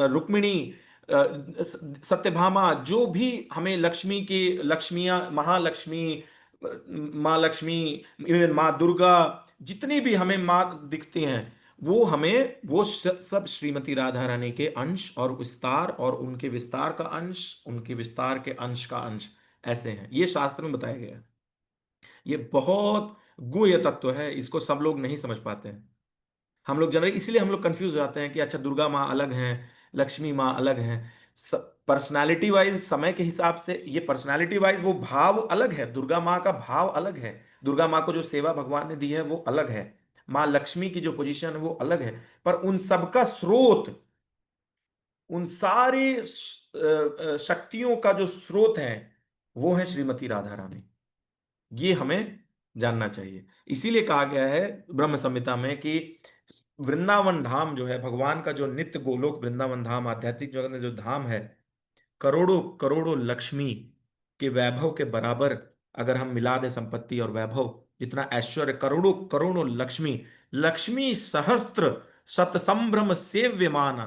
S1: रुक्मिणी, सत्यभामा, जो भी हमें लक्ष्मी की, लक्ष्मियां, महालक्ष्मी, माँ लक्ष्मी, इवन माँ दुर्गा, जितनी भी हमें माँ दिखती हैं, वो हमें वो सब श्रीमती राधा रानी के अंश और विस्तार, और उनके विस्तार का अंश, उनके विस्तार के अंश का अंश ऐसे हैं। ये शास्त्र में बताया गया है। ये बहुत गुह्य तत्व है, इसको सब लोग नहीं समझ पाते हैं। हम लोग जनरली, इसलिए हम लोग कंफ्यूज हो जाते हैं कि अच्छा दुर्गा माँ अलग हैं, लक्ष्मी माँ अलग हैं। पर्सनालिटी वाइज, समय के हिसाब से ये पर्सनालिटी वाइज वो भाव अलग है, दुर्गा माँ का भाव अलग है। दुर्गा माँ को जो सेवा भगवान ने दी है वो अलग है, माँ लक्ष्मी की जो पोजीशन है वो अलग है। पर उन सबका स्रोत, उन सारी शक्तियों का जो स्रोत है वो है श्रीमती राधा रानी। ये हमें जानना चाहिए। इसीलिए कहा गया है ब्रह्म संहिता में कि वृंदावन धाम जो है, भगवान का जो नित्य गोलोक वृंदावन धाम, आध्यात्मिक जगत में जो धाम है, करोड़ों करोड़ों लक्ष्मी के वैभव के बराबर अगर हम मिला दें संपत्ति और वैभव, जितना ऐश्वर्य, करोड़ों करोड़ों लक्ष्मी, लक्ष्मी सहस्त्र शतसंभ्रम सेव्यमाना,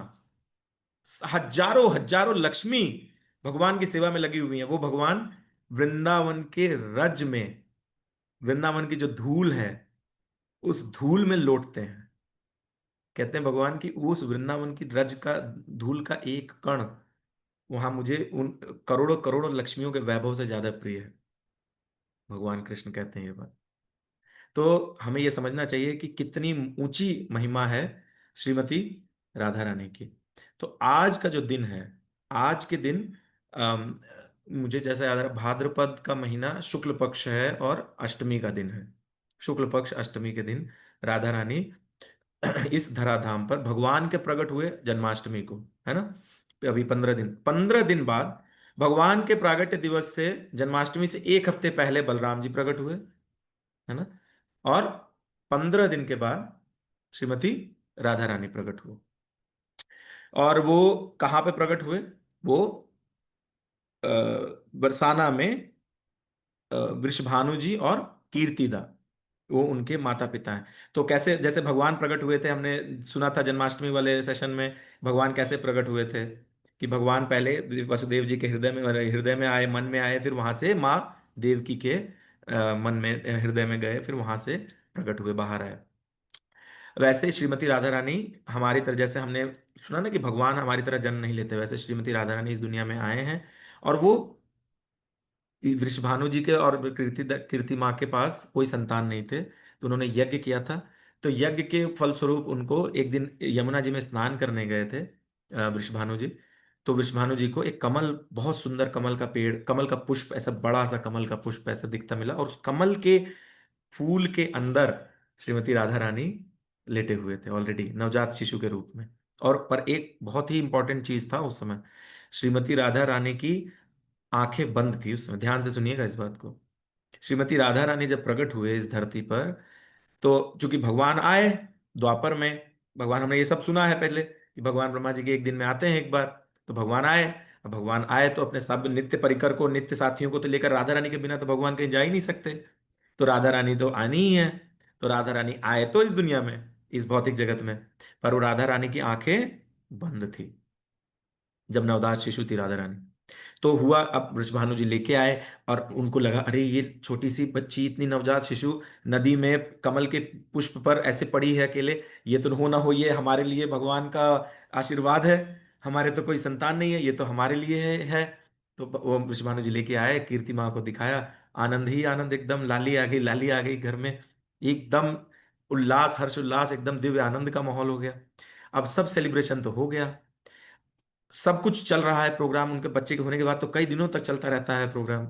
S1: हजारों हजारों लक्ष्मी भगवान की सेवा में लगी हुई हैं। वो भगवान वृंदावन के रज में, वृंदावन की जो धूल है उस धूल में लौटते हैं। कहते हैं भगवान की उस वृंदावन की रज का, धूल का एक कण वहां मुझे उन करोड़ों करोड़ों लक्ष्मियों के वैभव से ज्यादा प्रिय है। भगवान कृष्ण कहते हैं ये बात। तो हमें यह समझना चाहिए कि कितनी ऊंची महिमा है श्रीमती राधा रानी की। तो आज का जो दिन है, आज के दिन अम, मुझे जैसा याद आ रहा है, भाद्रपद का महीना शुक्ल पक्ष है और अष्टमी का दिन है। शुक्ल पक्ष अष्टमी के दिन राधा रानी इस धराधाम पर भगवान के प्रकट हुए जन्माष्टमी को, है ना। तो अभी 15 दिन, 15 दिन बाद भगवान के प्रागट्य दिवस से, जन्माष्टमी से एक हफ्ते पहले बलराम जी प्रकट हुए, है ना। और 15 दिन के बाद श्रीमती राधा रानी प्रकट हुए। और वो कहाँ पे प्रकट हुए? वो अ, बरसाना में वृषभानु जी और कीर्तिदा, वो उनके माता पिता हैं। तो कैसे, जैसे भगवान प्रकट हुए थे, हमने सुना था जन्माष्टमी वाले सेशन में, भगवान कैसे प्रकट हुए थे कि भगवान पहले वसुदेव जी के हृदय में आए, मन में आए, फिर वहां से माँ देवकी के मन में, हृदय में गए, फिर वहां से प्रकट हुए, बाहर आए। वैसे श्रीमती राधा रानी हमारी तरह, जैसे हमने सुना ना कि भगवान हमारी तरह जन्म नहीं लेते, वैसे श्रीमती राधा रानी इस दुनिया में आए हैं। और वो वृषभानु जी के और कीर्ति माँ के पास कोई संतान नहीं थे, तो उन्होंने यज्ञ किया था। तो यज्ञ के फलस्वरूप उनको एक दिन यमुना जी में स्नान करने गए थे वृषभानु जी। तो वृषभानु जी को एक कमल, बहुत सुंदर कमल का पेड़, कमल का पुष्प, ऐसा बड़ा सा कमल का पुष्प ऐसा दिखता मिला, और उस कमल के फूल के अंदर श्रीमती राधा रानी लेटे हुए थे, ऑलरेडी नवजात शिशु के रूप में। और पर एक बहुत ही इंपॉर्टेंट चीज था उस समय, श्रीमती राधा रानी की आंखें बंद थी उस समय। ध्यान से सुनिएगा इस बात को। श्रीमती राधा रानी जब प्रकट हुए इस धरती पर, तो चूंकि भगवान आए द्वापर में, भगवान, हमने ये सब सुना है पहले कि भगवान ब्रह्मा जी के एक दिन में आते हैं एक बार। तो भगवान आए, अब भगवान आए तो अपने सब नित्य परिकर को, नित्य साथियों को तो लेकर, राधा रानी के बिना तो भगवान कहीं जा ही नहीं सकते। तो राधा रानी तो आनी ही है। तो राधा रानी आए तो इस दुनिया में, इस भौतिक जगत में, पर वो राधा रानी की आंखें बंद थी जब नवजात शिशु थी राधा रानी। तो हुआ, अब वृषभानु जी लेके आए, और उनको लगा अरे ये छोटी सी बच्ची, इतनी नवजात शिशु नदी में कमल के पुष्प पर ऐसे पड़ी है अकेले, ये तो हो ना हो ये हमारे लिए भगवान का आशीर्वाद है, हमारे तो कोई संतान नहीं है, ये तो हमारे लिए है। तो वो वृषभानु जी लेके आए, कीर्ति माँ को दिखाया, आनंद ही आनंद, एकदम लाली आ गई, लाली आ गई घर में, एकदम उल्लास, हर्ष उल्लास, एकदम दिव्य आनंद का माहौल हो गया। अब सब सेलिब्रेशन तो हो गया, सब कुछ चल रहा है प्रोग्राम, उनके बच्चे के होने के बाद तो कई दिनों तक चलता रहता है प्रोग्राम।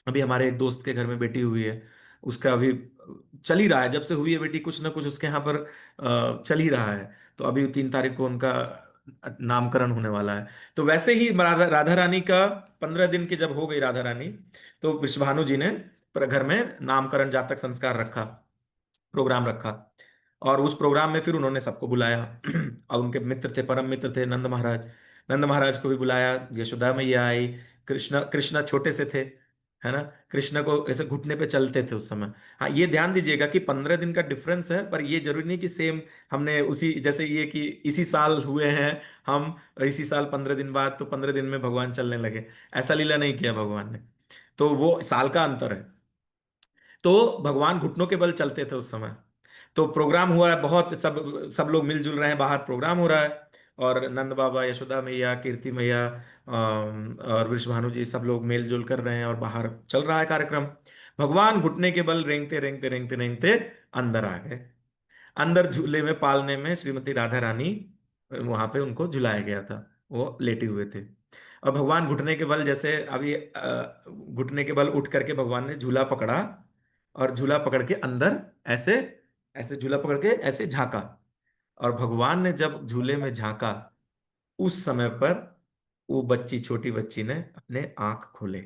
S1: अभी हमारे एक दोस्त के घर में बेटी हुई है, उसका अभी चल ही रहा है, जब से हुई है बेटी कुछ ना कुछ उसके यहाँ पर चल ही रहा है। तो अभी 3 तारीख को उनका नामकरण होने वाला है। तो वैसे ही राधा राधा रानी का 15 दिन की जब हो गई राधा रानी, तो विश्वभानु जी ने घर में नामकरण जातक संस्कार रखा, प्रोग्राम रखा। और उस प्रोग्राम में फिर उन्होंने सबको बुलाया और उनके मित्र थे, परम मित्र थे नंद महाराज, नंद महाराज को भी बुलाया, यशोदा मैया आई, कृष्ण, कृष्णा छोटे से थे, है ना, कृष्ण को ऐसे घुटने पे चलते थे उस समय। हाँ, ये ध्यान दीजिएगा कि 15 दिन का डिफरेंस है, पर ये जरूरी नहीं कि सेम हमने उसी, जैसे ये कि इसी साल हुए हैं हम, इसी साल 15 दिन बाद तो 15 दिन में भगवान चलने लगे, ऐसा लीला नहीं किया भगवान ने। तो वो साल का अंतर है। तो भगवान घुटनों के बल चलते थे उस समय। तो प्रोग्राम हुआ है बहुत, सब सब लोग मिलजुल रहे हैं, बाहर प्रोग्राम हो रहा है, और नंद बाबा, यशोदा मैया, कीर्ति मैया, और वृषभानु जी, सब लोग मेलजोल कर रहे हैं, और बाहर चल रहा है कार्यक्रम। भगवान घुटने के बल रेंगते रेंगते रेंगते रेंगते अंदर आ गए। अंदर झूले में, पालने में श्रीमती राधा रानी, वहां पे उनको झुलाया गया था, वो लेटे हुए थे। और भगवान घुटने के बल, जैसे अभी घुटने के बल उठ करके भगवान ने झूला पकड़ा, और झूला पकड़ के अंदर ऐसे, ऐसे झूला पकड़ के ऐसे झांका, और भगवान ने जब झूले में झांका, उस समय पर वो बच्ची, छोटी बच्ची ने अपने आंख खोले।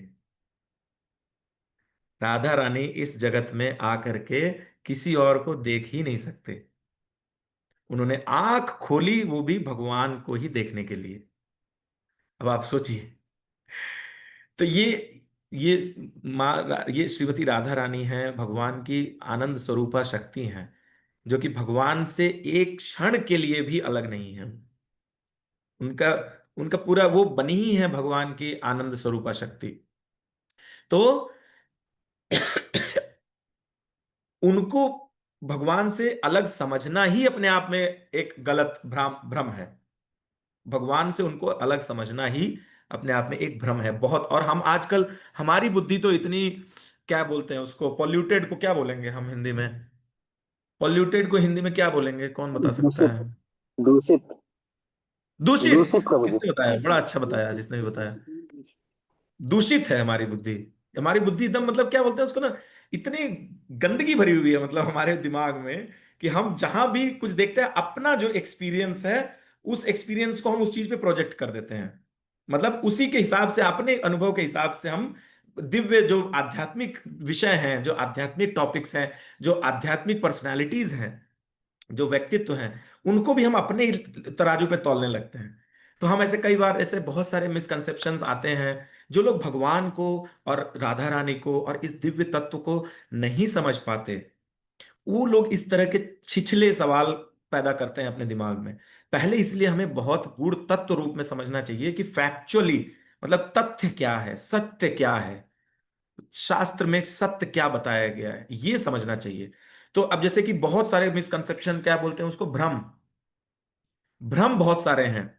S1: राधा रानी इस जगत में आकर के किसी और को देख ही नहीं सकते। उन्होंने आंख खोली वो भी भगवान को ही देखने के लिए। अब आप सोचिए। तो ये ये श्रीमती राधा रानी है, भगवान की आनंद स्वरूपा शक्ति हैं, जो कि भगवान से एक क्षण के लिए भी अलग नहीं है। उनका उनका पूरा वो बनी ही है भगवान की आनंद स्वरूपा शक्ति। तो उनको भगवान से अलग समझना ही अपने आप में एक गलत भ्रम भ्रम है। भगवान से उनको अलग समझना ही अपने आप में एक भ्रम है बहुत। और हम आजकल, हमारी बुद्धि तो इतनी, क्या बोलते हैं उसको, पॉल्यूटेड को क्या बोलेंगे हम हिंदी में? पॉल्यूटेड को हिंदी में क्या बोलेंगे, कौन बता सकता
S2: दूषित।
S1: है?
S2: दूषित।
S1: दूषित।
S2: दूषित प्रभु जी।
S1: किसने बताया? बड़ा अच्छा बताया जिसने भी बताया। दूषित है हमारी बुद्धि। हमारी बुद्धि एकदम, मतलब क्या बोलते हैं उसको ना, इतनी गंदगी भरी हुई है मतलब हमारे दिमाग में, कि हम जहां भी कुछ देखते हैं, अपना जो एक्सपीरियंस है, उस एक्सपीरियंस को हम उस चीज पे प्रोजेक्ट कर देते हैं। मतलब उसी के हिसाब से, अपने अनुभव के हिसाब से हम दिव्य जो आध्यात्मिक विषय हैं, जो आध्यात्मिक टॉपिक्स हैं, जो आध्यात्मिक पर्सनालिटीज हैं, जो व्यक्तित्व हैं, उनको भी हम अपने ही तराजू पे तौलने लगते हैं। तो हम ऐसे कई बार, ऐसे बहुत सारे मिसकंसेप्शंस आते हैं। जो लोग भगवान को और राधा रानी को और इस दिव्य तत्व को नहीं समझ पाते, वो लोग इस तरह के छिछले सवाल पैदा करते हैं अपने दिमाग में। पहले इसलिए हमें बहुत गूढ़ तत्व रूप में समझना चाहिए कि फैक्चुअली, मतलब तथ्य क्या है, सत्य क्या है, शास्त्र में सत्य क्या बताया गया है, ये समझना चाहिए। तो अब जैसे कि बहुत सारे मिसकंसेप्शन, क्या बोलते हैं उसको, भ्रम। भ्रम बहुत सारे हैं।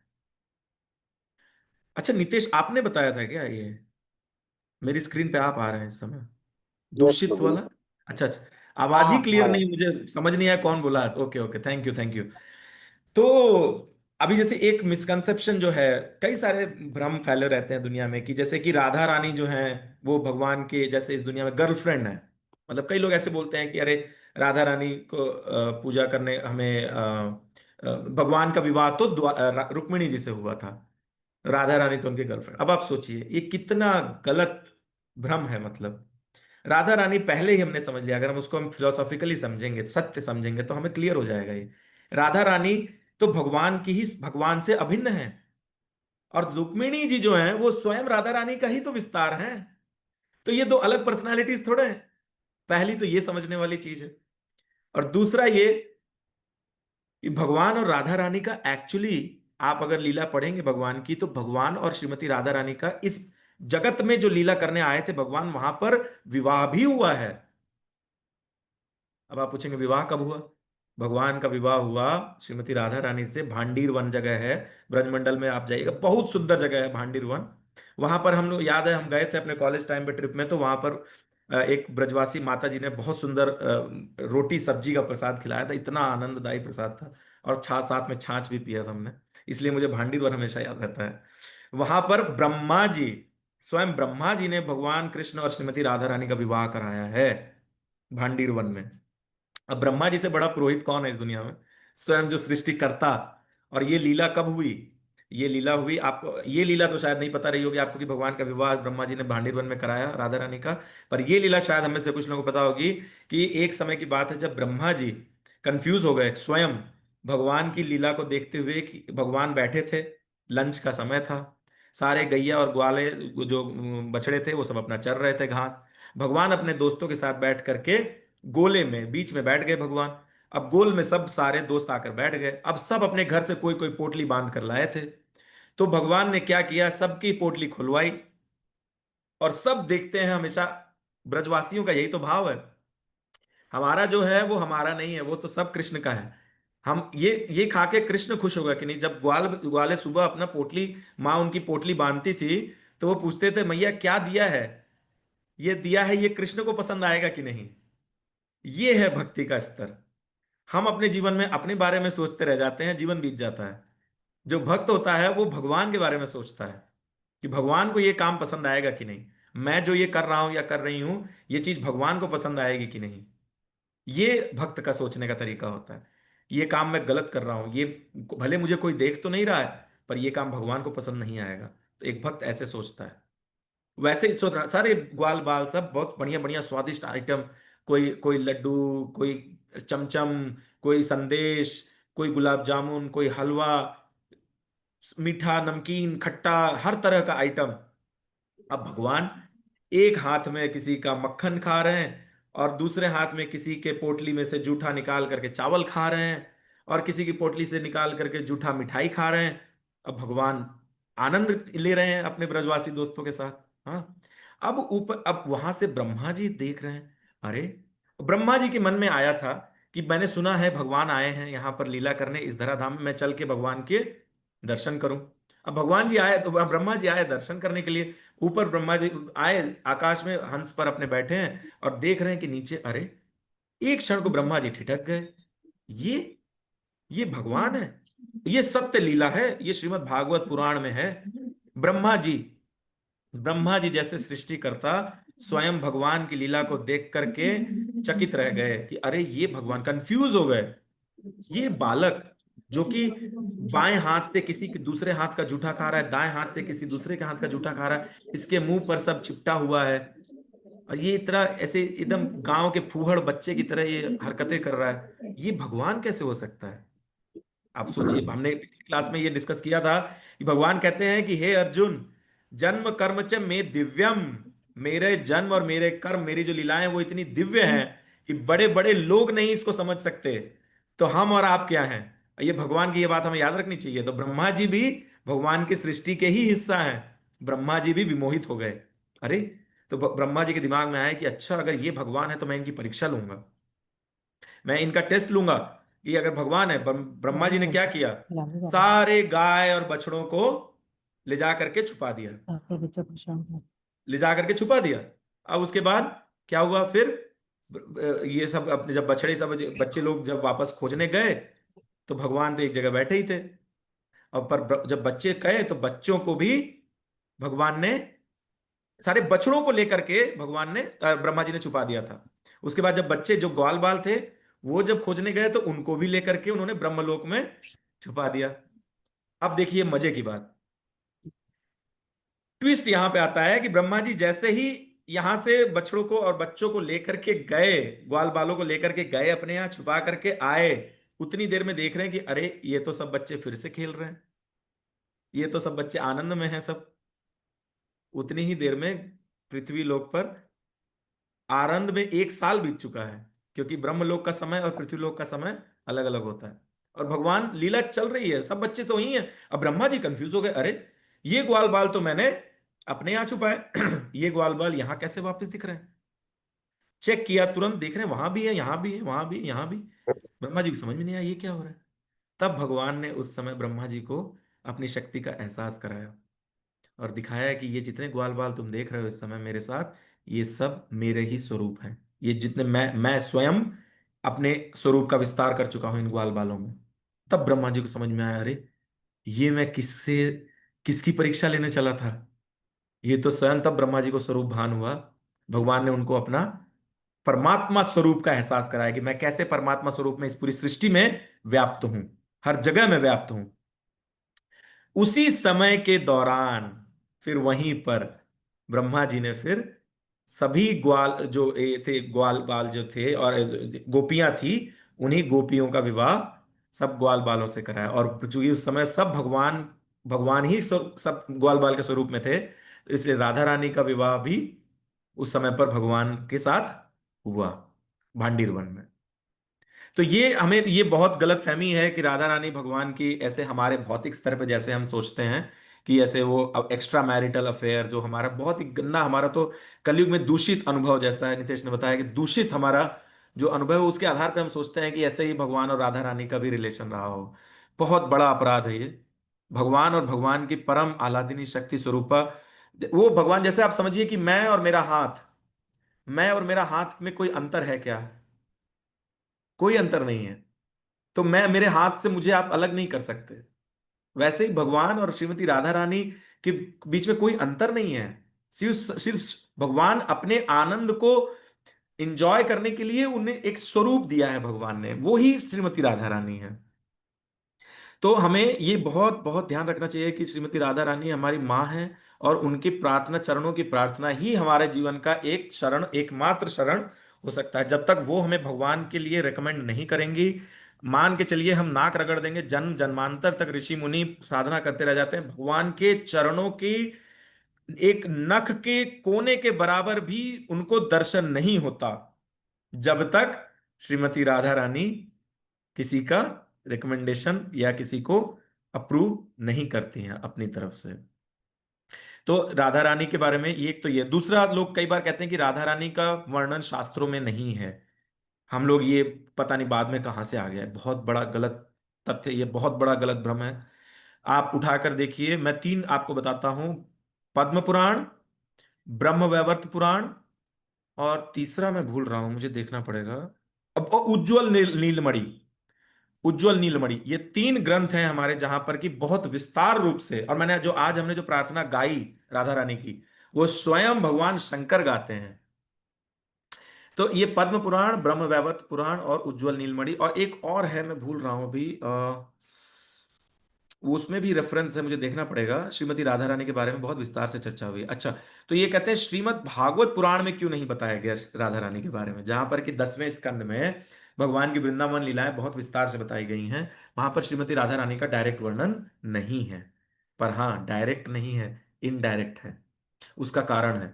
S1: अच्छा नितेश, आपने बताया था क्या ये? मेरी स्क्रीन पे आप आ रहे हैं इस समय,
S2: यस
S1: दूषित
S2: प्रभु जी।
S1: वाला। अच्छा अच्छा, आवाज
S2: हाँ
S1: ही क्लियर
S2: हाँ।
S1: नहीं, मुझे समझ नहीं आया कौन बोला। Okay okay, thank you thank you. तो अभी जैसे एक मिसकंसेप्शन जो है, कई सारे भ्रम फैले रहते हैं दुनिया में, कि जैसे कि राधा रानी जो है, वो भगवान के जैसे इस दुनिया में गर्लफ्रेंड है। मतलब कई लोग ऐसे बोलते हैं कि अरे, राधा रानी को पूजा करने हमें भगवान का विवाह तो रुक्मिणी जी से हुआ था, राधा रानी तो उनकी गर्लफ्रेंड। अब आप सोचिए ये कितना गलत भ्रम है। मतलब राधा रानी पहले ही हमने समझ लिया, अगर हम उसको हम फिलोसॉफिकली समझेंगे, सत्य समझेंगे, तो हमें क्लियर हो जाएगा ये। राधा रानी तो भगवान की ही, भगवान से अभिन्न है। और रुक्मिणी जी जो हैं, वो स्वयं राधा रानी का ही तो विस्तार है। तो ये दो अलग पर्सनालिटीज थोड़े हैं। पहली तो ये समझने वाली चीज है। और दूसरा ये, कि भगवान और राधा रानी का एक्चुअली, आप अगर लीला पढ़ेंगे भगवान की, तो भगवान और श्रीमती राधा रानी का इस जगत में जो लीला करने आए थे भगवान, वहां पर विवाह भी हुआ है। अब आप पूछेंगे विवाह कब हुआ? भगवान का विवाह हुआ श्रीमती राधा रानी से, भांडीर वन जगह है, ब्रजमंडल में आप जाइएगा, बहुत सुंदर जगह है भांडीर वन। वहां पर हम लोग, याद है हम गए थे अपने कॉलेज टाइम पे ट्रिप में, तो वहां पर एक ब्रजवासी माता जी ने बहुत सुंदर रोटी सब्जी का प्रसाद खिलाया था, इतना आनंददायी प्रसाद था। और साथ में छाछ भी पिया था हमने। इसलिए मुझे भांडीर वन हमेशा याद रहता है। वहां पर ब्रह्मा जी, स्वयं ब्रह्मा जी ने भगवान कृष्ण और श्रीमती राधा रानी का विवाह कराया है, भांडीर वन में। अब ब्रह्मा जी से बड़ा पुरोहित कौन है इस दुनिया में? स्वयं जो सृष्टिकर्ता। और ये लीला कब हुई? ये लीला हुई, आपको ये लीला तो शायद नहीं पता रही होगी आपको, कि भगवान का विवाह ब्रह्मा जी ने भांडीर वन में कराया राधा रानी का। पर ये लीला शायद हमें से कुछ लोगों को पता होगी, कि एक समय की बात है जब ब्रह्मा जी कंफ्यूज हो गए स्वयं भगवान की लीला को देखते हुए, कि भगवान बैठे थे, लंच का समय था, सारे गैया और ग्वाले, जो बछड़े थे, वो सब अपना चर रहे थे घास। भगवान अपने दोस्तों के साथ बैठ करके गोले में बीच में बैठ गए भगवान। अब गोल में सब सारे दोस्त आकर बैठ गए। अब सब अपने घर से कोई कोई पोटली बांध कर लाए थे। तो भगवान ने क्या किया, सबकी पोटली खुलवाई। और सब देखते हैं हमेशा, ब्रजवासियों का यही तो भाव है, हमारा जो है वो हमारा नहीं है, वो तो सब कृष्ण का है। हम ये खा के कृष्ण खुश होगा कि नहीं? जब ग्वाले सुबह अपना पोटली, माँ उनकी पोटली बांधती थी, तो वो पूछते थे, मैया क्या दिया है, ये दिया है, ये कृष्ण को पसंद आएगा कि नहीं? ये है भक्ति का स्तर। हम अपने जीवन में अपने बारे में सोचते रह जाते हैं, जीवन बीत जाता है। जो भक्त होता है वो भगवान के बारे में सोचता है, कि भगवान को ये काम पसंद आएगा कि नहीं, मैं जो ये कर रहा हूं या कर रही हूं, ये चीज भगवान को पसंद आएगी कि नहीं। ये भक्त का सोचने का तरीका होता है। ये काम मैं गलत कर रहा हूं, ये भले मुझे कोई देख तो नहीं रहा है, पर ये काम भगवान को पसंद नहीं आएगा। तो एक भक्त ऐसे सोचता है। वैसे ही सारे ग्वाल बाल सब बहुत बढ़िया बढ़िया स्वादिष्ट आइटम, कोई कोई लड्डू, कोई चमचम, कोई संदेश, कोई गुलाब जामुन, कोई हलवा, मीठा, नमकीन, खट्टा, हर तरह का आइटम। अब भगवान एक हाथ में किसी का मक्खन खा रहे हैं, और दूसरे हाथ में किसी के पोटली में से जूठा निकाल करके चावल खा रहे हैं, और किसी की पोटली से निकाल करके जूठा मिठाई खा रहे हैं। अब भगवान आनंद ले रहे हैं अपने ब्रजवासी दोस्तों के साथ। हाँ। अब वहां से ब्रह्मा जी देख रहे हैं, अरे, ब्रह्मा जी के मन में आया था कि मैंने सुना है भगवान आए हैं यहाँ पर लीला करने, इस धराधाम में मैं चल के भगवान के दर्शन करूं। अब भगवान जी आए तो ब्रह्मा जी आए दर्शन करने के लिए। ऊपर ब्रह्मा जी आए, आकाश में हंस पर अपने बैठे हैं और देख रहे हैं कि नीचे, अरे, एक क्षण को ब्रह्मा जी ठिठक गए। ये ये भगवान है, ये सत्य लीला है, ये श्रीमद् भागवत पुराण में है। ब्रह्मा जी ब्रह्मा जी जैसे सृष्टिकर्ता स्वयं भगवान की लीला को देख करके चकित रह गए कि अरे, ये भगवान, कंफ्यूज हो गए। ये बालक जो कि बाएं हाथ से किसी के दूसरे हाथ का जूठा खा रहा है, दाएं हाथ से किसी दूसरे के हाथ का जूठा खा रहा है, इसके मुंह पर सब चिपटा हुआ है, और ये इतना ऐसे एकदम गांव के फूहड़ बच्चे की तरह ये हरकतें कर रहा है, ये भगवान कैसे हो सकता है? आप सोचिए, हमने पिछली क्लास में ये डिस्कस किया था कि भगवान कहते हैं कि हे अर्जुन, जन्म कर्म च मे दिव्यम, मेरे जन्म और मेरे कर्म, मेरी जो लीलाएं वो इतनी दिव्य हैं कि बड़े बड़े लोग नहीं इसको समझ सकते, तो हम और आप क्या हैं? ये भगवान की ये बात हमें याद रखनी चाहिए। तो ब्रह्मा जी भी भगवान की सृष्टि के ही हिस्सा हैं। ब्रह्मा जी भी विमोहित हो गए। अरे, तो ब्रह्मा जी के दिमाग में आया कि अच्छा, अगर ये भगवान है तो मैं इनकी परीक्षा लूंगा, मैं इनका टेस्ट लूंगा कि अगर भगवान है। ब्रह्मा जी ने क्या किया, सारे गाय और बछड़ों को ले जा करके छुपा दिया, ले जा करके छुपा दिया। अब उसके बाद क्या हुआ फिर, ये सब अपने जब बछड़े सब बच्चे लोग जब वापस खोजने गए, तो भगवान तो एक जगह बैठे ही थे। और पर जब बच्चे गए तो बच्चों को भी भगवान ने, सारे बछड़ों को लेकर के भगवान ने, ब्रह्मा जी ने छुपा दिया था। उसके बाद जब बच्चे जो ग्वाल बाल थे, वो जब खोजने गए तो उनको भी लेकर के उन्होंने ब्रह्मलोक में छुपा दिया। अब देखिए मजे की बात, ट्विस्ट यहां पे आता है कि ब्रह्मा जी जैसे ही यहां से बछड़ों को और बच्चों को लेकर के गए, ग्वाल बालों को लेकर के गए, अपने यहां छुपा करके आए, उतनी देर में देख रहे हैं कि अरे, ये तो सब बच्चे फिर से खेल रहे हैं, ये तो सब बच्चे आनंद में हैं सब। उतनी ही देर में पृथ्वी लोक पर आनंद में एक साल बीत चुका है, क्योंकि ब्रह्मलोक का समय और पृथ्वीलोक का समय अलग अलग होता है। और भगवान लीला चल रही है, सब बच्चे तो वही हैं। अब ब्रह्मा जी कंफ्यूज हो गए, अरे, ये ग्वाल बाल तो मैंने अपने यहाँ छुपाए, ये ग्वाल बाल यहाँ कैसे वापस दिख रहे हैं? चेक किया, तुरंत देख रहे हैं वहां भी है, यहाँ भी है, वहां भी है, यहाँ भी। ब्रह्मा जी को समझ में नहीं आया ये क्या हो रहा है। तब भगवान ने उस समय ब्रह्मा जी को अपनी शक्ति का एहसास कराया और दिखाया कि ये जितने ग्वाल बाल तुम देख रहे हो इस समय मेरे साथ, ये सब मेरे ही स्वरूप हैं। ये जितने मैं स्वयं अपने स्वरूप का विस्तार कर चुका हूं इन ग्वाल बालों में। तब ब्रह्मा जी को समझ में आया, अरे, ये मैं किसकी परीक्षा लेने चला था? ये तो स्वयं तब ब्रह्मा जी को स्वरूप भान हुआ। भगवान ने उनको अपना परमात्मा स्वरूप का एहसास कराया कि मैं कैसे परमात्मा स्वरूप में इस पूरी सृष्टि में व्याप्त हूं, हर जगह में व्याप्त हूं। उसी समय के दौरान फिर वहीं पर ब्रह्मा जी ने फिर सभी ग्वाल जो थे, ग्वाल बाल जो थे और गोपियां थी, उन्हीं गोपियों का विवाह सब ग्वाल बालों से कराया। और चूंकि उस समय सब भगवान भगवान ही सब ग्वाल बाल के स्वरूप में थे, तो इसलिए राधा रानी का विवाह भी उस समय पर भगवान के साथ हुआ, भांडीर वन में। तो ये हमें ये बहुत गलत फहमी है कि राधा रानी भगवान की ऐसे हमारे भौतिक स्तर पे जैसे हम सोचते हैं कि ऐसे वो एक्स्ट्रा मैरिटल अफेयर, जो हमारा बहुत ही गंदा, हमारा तो कलयुग में दूषित अनुभव जैसा है, नितेश ने बताया कि दूषित हमारा जो अनुभव है उसके आधार पे हम सोचते हैं कि ऐसे ही भगवान और राधा रानी का भी रिलेशन रहा हो। बहुत बड़ा अपराध है ये। भगवान और भगवान की परम आह्लादिनी शक्ति स्वरूपा, वो भगवान जैसे आप समझिए कि मैं और मेरा हाथ में कोई अंतर है क्या? कोई अंतर नहीं है। तो मैं, मेरे हाथ से मुझे आप अलग नहीं कर सकते। वैसे ही भगवान और श्रीमती राधा रानी के बीच में कोई अंतर नहीं है। सिर्फ सिर्फ भगवान अपने आनंद को इंजॉय करने के लिए उन्हें एक स्वरूप दिया है, भगवान ने, वो ही श्रीमती राधा रानी है। तो हमें ये बहुत बहुत ध्यान रखना चाहिए कि श्रीमती राधा रानी हमारी माँ है, और उनकी प्रार्थना, चरणों की प्रार्थना ही हमारे जीवन का एक शरण, एकमात्र शरण हो सकता है। जब तक वो हमें भगवान के लिए रेकमेंड नहीं करेंगी, मान के चलिए हम नाक रगड़ देंगे, जन्म जन्मांतर तक ऋषि मुनि साधना करते रह जाते हैं, भगवान के चरणों की एक नख के कोने के बराबर भी उनको दर्शन नहीं होता, जब तक श्रीमती राधा रानी किसी का रिकमेंडेशन या किसी को अप्रूव नहीं करती हैं अपनी तरफ से। तो राधा रानी के बारे में ये एक तो ये, दूसरा लोग कई बार कहते हैं कि राधा रानी का वर्णन शास्त्रों में नहीं है। हम लोग ये पता नहीं बाद में कहां से आ गया है, बहुत बड़ा गलत तथ्य, ये बहुत बड़ा गलत भ्रम है। आप उठाकर देखिए, मैं तीन आपको बताता हूं: पद्म पुराण, ब्रह्म वैवर्त पुराण, और तीसरा मैं भूल रहा हूं, मुझे देखना पड़ेगा। अब उज्ज्वल नीलमणि, उज्ज्वल नीलमणि, ये तीन ग्रंथ हैं हमारे जहां पर कि बहुत विस्तार रूप से, और मैंने जो आज हमने जो प्रार्थना गाई राधा रानी की, वो स्वयं भगवान शंकर गाते हैं। तो ये पद्म पुराण, ब्रह्म वैवर्त पुराण और उज्ज्वल नीलमणि, और एक और है मैं भूल रहा हूं अभी, वो उसमें भी रेफरेंस है, मुझे देखना पड़ेगा। श्रीमती राधा रानी के बारे में बहुत विस्तार से चर्चा हुई है। अच्छा, तो ये कहते हैं श्रीमद् भागवत पुराण में क्यों नहीं बताया गया राधा रानी के बारे में, जहां पर कि 10वें स्कंद में भगवान की वृंदावन लीलाएं बहुत विस्तार से बताई गई हैं, वहां पर श्रीमती राधा रानी का डायरेक्ट वर्णन नहीं है। पर हाँ, डायरेक्ट नहीं है, इनडायरेक्ट है। उसका कारण है,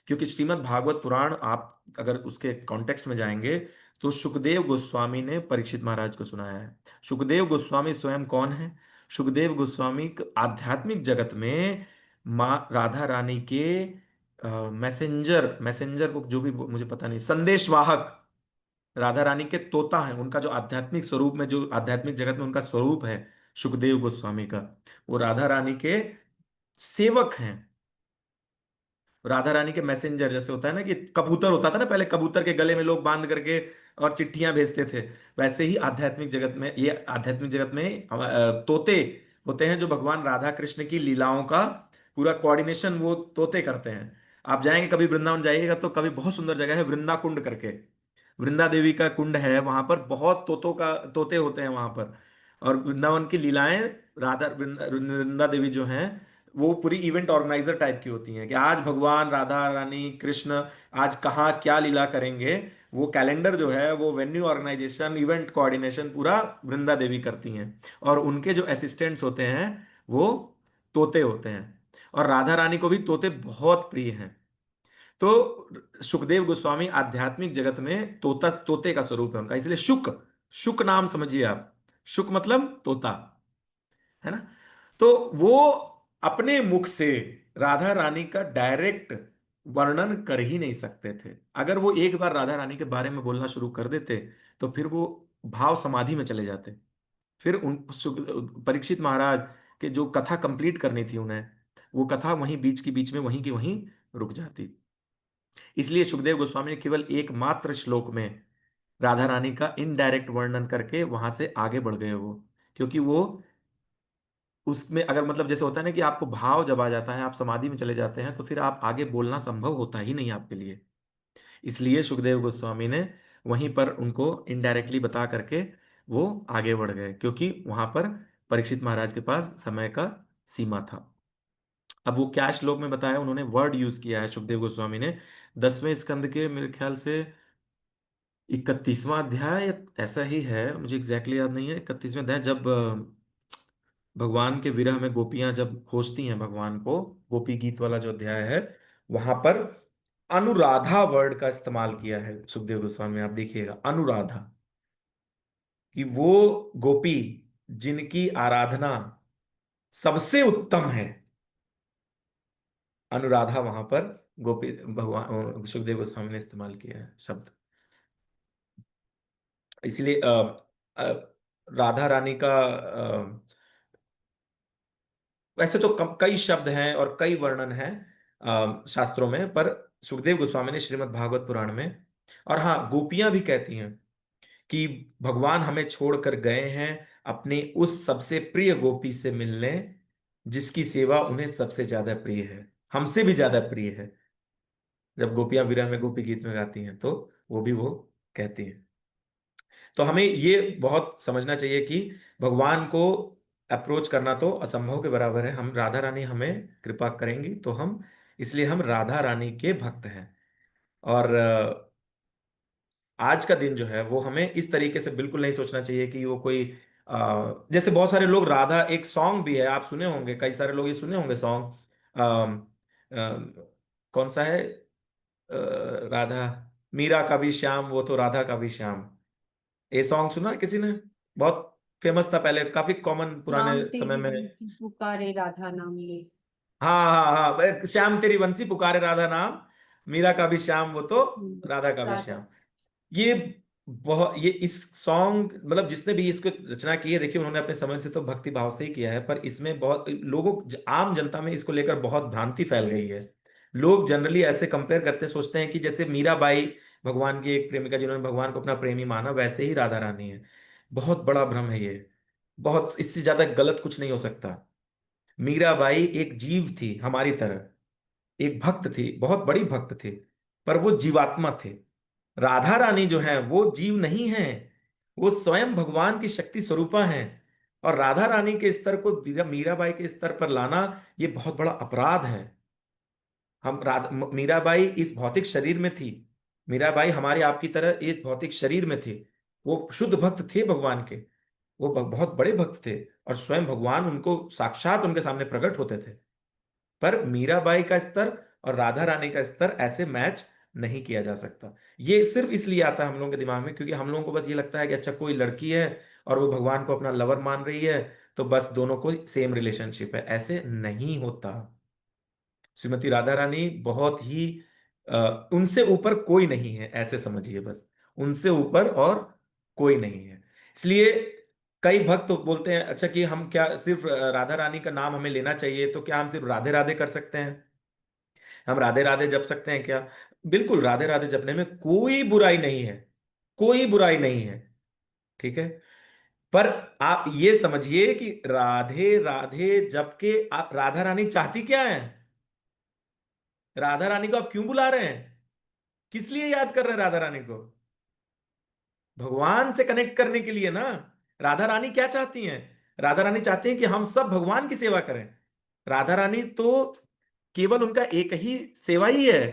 S1: क्योंकि श्रीमद् भागवत पुराण आप अगर उसके कॉन्टेक्स्ट में जाएंगे, तो सुखदेव गोस्वामी ने परीक्षित महाराज को सुनाया है। सुखदेव गोस्वामी स्वयं कौन है? सुखदेव गोस्वामी आध्यात्मिक जगत में माँ राधा रानी के मैसेंजर, मैसेंजर को जो भी मुझे पता नहीं, संदेशवाहक, राधा रानी के तोता हैं। उनका जो आध्यात्मिक स्वरूप में, जो आध्यात्मिक जगत में उनका स्वरूप है सुखदेव गोस्वामी का, वो राधा रानी के सेवक हैं, राधा रानी के मैसेंजर। जैसे होता है ना कि कबूतर होता था ना पहले, कबूतर के गले में लोग बांध करके और चिट्ठियां भेजते थे, वैसे ही आध्यात्मिक जगत में, ये आध्यात्मिक जगत में तोते होते हैं, जो भगवान राधा कृष्ण की लीलाओं का पूरा कोऑर्डिनेशन वो तोते करते हैं। आप जाएंगे कभी वृंदावन जाइएगा तो, कभी बहुत सुंदर जगह है वृंदा कुंड करके, वृंदा देवी का कुंड है वहां पर, बहुत तोते होते हैं वहां पर। और वृंदावन की लीलाएं, वृंदा देवी जो हैं, वो पूरी इवेंट ऑर्गेनाइजर टाइप की होती हैं कि आज भगवान राधा रानी कृष्ण आज कहाँ क्या लीला करेंगे, वो कैलेंडर जो है, वो वेन्यू ऑर्गेनाइजेशन, इवेंट कोऑर्डिनेशन पूरा वृंदा देवी करती हैं। और उनके जो असिस्टेंट्स होते हैं वो तोते होते हैं, और राधा रानी को भी तोते बहुत प्रिय हैं। तो सुखदेव गोस्वामी आध्यात्मिक जगत में तोता, तोते का स्वरूप है उनका, इसलिए शुक, शुक नाम समझिए आप, शुक मतलब तोता, है ना। तो वो अपने मुख से राधा रानी का डायरेक्ट वर्णन कर ही नहीं सकते थे। अगर वो एक बार राधा रानी के बारे में बोलना शुरू कर देते, तो फिर वो भाव समाधि में चले जाते। फिर परीक्षित महाराज के जो कथा कंप्लीट करनी थी उन्हें, वो कथा वहीं बीच की बीच में, वहीं की वहीं रुक जाती। इसलिए सुखदेव गोस्वामी ने केवल एकमात्र श्लोक में राधा रानी का इनडायरेक्ट वर्णन करके वहां से आगे बढ़ गए वो, क्योंकि वो उसमें अगर मतलब जैसे होता है ना कि आपको भाव जब आ जाता है, आप समाधि में चले जाते हैं, तो फिर आप आगे बोलना संभव होता ही नहीं आपके लिए। इसलिए सुखदेव गोस्वामी ने वहीं पर उनको इनडायरेक्टली बता करके वो आगे बढ़ गए, क्योंकि वहां पर परीक्षित महाराज के पास समय का सीमा था। अब वो क्या श्लोक में बताया, उन्होंने वर्ड यूज किया है सुखदेव गोस्वामी ने 10वें स्कंद के मेरे ख्याल से 31वां अध्याय, ऐसा ही है, मुझे एग्जैक्टली याद नहीं है, 31वें अध्याय, जब भगवान के विरह में गोपियां जब खोजती हैं भगवान को, गोपी गीत वाला जो अध्याय है, वहां पर अनुराधा वर्ड का इस्तेमाल किया है सुखदेव गोस्वामी। आप देखिएगा अनुराधा, कि वो गोपी जिनकी आराधना सबसे उत्तम है, अनुराधा वहां पर गोपी भगवान सुखदेव गोस्वामी ने इस्तेमाल किया है शब्द। इसलिए अ, राधा रानी का वैसे तो कई शब्द हैं और कई वर्णन हैं शास्त्रों में, पर सुखदेव गोस्वामी ने श्रीमद् भागवत पुराण में, और हाँ, गोपियां भी कहती हैं कि भगवान हमें छोड़कर गए हैं अपनी उस सबसे प्रिय गोपी से मिलने, जिसकी सेवा उन्हें सबसे ज्यादा प्रिय है, हमसे भी ज्यादा प्रिय है। जब गोपियां विरह में गोपी गीत में गाती हैं, तो वो भी वो कहती हैं। तो हमें ये बहुत समझना चाहिए कि भगवान को अप्रोच करना तो असंभव के बराबर है। हम राधा रानी हमें कृपा करेंगी तो हम, इसलिए हम राधा रानी के भक्त हैं। और आज का दिन जो है वो हमें इस तरीके से बिल्कुल नहीं सोचना चाहिए कि वो कोई जैसे बहुत सारे लोग राधा, एक सॉन्ग भी है, आप सुने होंगे, कई सारे लोग ये सुने होंगे सॉन्ग, कौन सा है, राधा, मीरा का भी श्याम वो तो राधा का भी श्याम, ये सॉन्ग सुना है किसी ने? बहुत फेमस था पहले, काफी कॉमन पुराने
S3: राम
S1: समय
S3: तेरी
S1: में।
S3: बंसी पुकारे राधा नाम ले।
S1: हाँ हाँ हाँ, श्याम तेरी बंसी पुकारे राधा नाम, मीरा का भी श्याम वो तो राधा का भी
S3: राधा।
S1: श्याम। ये बहुत, ये इस सॉन्ग मतलब जिसने भी इसको रचना की है, देखिए उन्होंने अपने समय से तो भक्ति भाव से ही किया है, पर इसमें बहुत लोगों, आम जनता में इसको लेकर बहुत भ्रांति फैल गई है। लोग जनरली ऐसे कंपेयर करते, सोचते हैं कि जैसे मीराबाई भगवान की एक प्रेमिका जिन्होंने भगवान को अपना प्रेमी माना, वैसे ही राधा रानी है। बहुत बड़ा भ्रम है ये, बहुत, इससे ज्यादा गलत कुछ नहीं हो सकता। मीराबाई एक जीव थी हमारी तरह, एक भक्त थी, बहुत बड़ी भक्त थी, पर वो जीवात्मा थे। राधा रानी जो है वो जीव नहीं है, वो स्वयं भगवान की शक्ति स्वरूपा है। और राधा रानी के स्तर को मीराबाई के स्तर पर लाना, ये बहुत बड़ा अपराध है। मीराबाई इस भौतिक शरीर में थी, मीराबाई हमारे आपकी तरह इस भौतिक शरीर में थी। वो शुद्ध भक्त थे भगवान के, वो बहुत बड़े भक्त थे, और स्वयं भगवान उनको साक्षात उनके सामने प्रकट होते थे। पर मीराबाई का स्तर और राधा रानी का स्तर ऐसे मैच नहीं किया जा सकता। ये सिर्फ इसलिए आता है हम लोगों के दिमाग में क्योंकि हम लोगों को बस ये लगता है कि अच्छा कोई लड़की है और वो भगवान को अपना लवर मान रही है, तो बस दोनों को सेम रिलेशनशिप है। ऐसे नहीं होता। श्रीमती राधा रानी बहुत ही उनसे ऊपर कोई नहीं है, ऐसे समझिए बस, उनसे ऊपर और कोई नहीं है। इसलिए कई भक्त तो बोलते हैं अच्छा कि हम क्या सिर्फ राधा रानी का नाम हमें लेना चाहिए, तो क्या हम सिर्फ राधे राधे कर सकते हैं, हम राधे राधे जप सकते हैं क्या? बिल्कुल, राधे राधे जपने में कोई बुराई नहीं है, कोई बुराई नहीं है, ठीक है। पर आप ये समझिए कि राधे राधे जप के आप राधा रानी चाहती क्या है? राधा रानी को आप क्यों बुला रहे हैं? किस लिए याद कर रहे हैं राधा रानी को? भगवान से कनेक्ट करने के लिए ना। राधा रानी क्या चाहती हैं? राधा रानी चाहती हैं कि हम सब भगवान की सेवा करें। राधा रानी तो केवल उनका एक ही सेवा ही है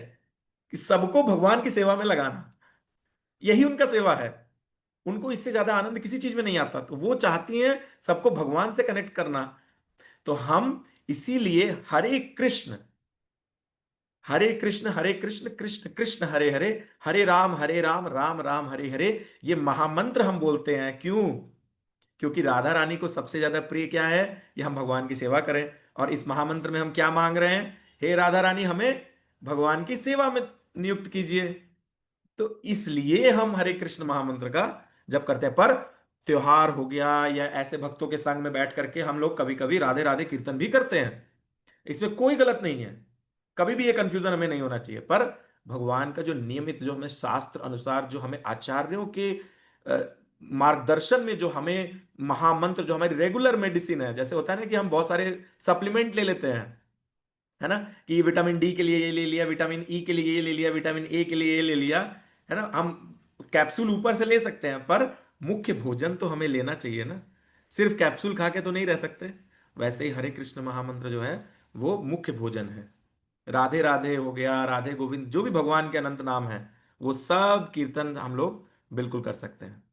S1: कि सबको भगवान की सेवा में लगाना, यही उनका सेवा है। उनको इससे ज्यादा आनंद किसी चीज में नहीं आता, तो वो चाहती हैं सबको भगवान से कनेक्ट करना। तो हम इसीलिए हरे कृष्ण कृष्ण कृष्ण हरे हरे, हरे राम राम राम हरे हरे, ये महामंत्र हम बोलते हैं। क्यों? क्योंकि राधा रानी को सबसे ज्यादा प्रिय क्या है? ये हम भगवान की सेवा करें। और इस महामंत्र में हम क्या मांग रहे हैं? हे राधा रानी, हमें भगवान की सेवा में नियुक्त कीजिए। तो इसलिए हम हरे कृष्ण महामंत्र का जप करते हैं। पर त्योहार हो गया या ऐसे भक्तों के संग में बैठ करके हम लोग कभी कभी राधे राधे कीर्तन भी करते हैं, इसमें कोई गलत नहीं है। कभी भी ये कंफ्यूजन हमें नहीं होना चाहिए। पर भगवान का जो नियमित, जो हमें शास्त्र अनुसार, जो हमें आचार्यों के मार्गदर्शन में, जो हमें महामंत्र, जो हमारी रेगुलर मेडिसिन है, जैसे होता है ना कि हम बहुत सारे सप्लीमेंट ले लेते हैं, है ना, कि विटामिन डी के लिए ये ले लिया, विटामिन ई के लिए ये ले लिया, विटामिन ए के लिए ये ले लिया, है ना, हम कैप्सूल ऊपर से ले सकते हैं, पर मुख्य भोजन तो हमें लेना चाहिए ना। सिर्फ कैप्सूल खा के तो नहीं रह सकते। वैसे ही हरे कृष्ण महामंत्र जो है वो मुख्य भोजन है। राधे राधे हो गया, राधे गोविंद, जो भी भगवान के अनंत नाम है, वो सब कीर्तन हम लोग बिल्कुल कर सकते हैं।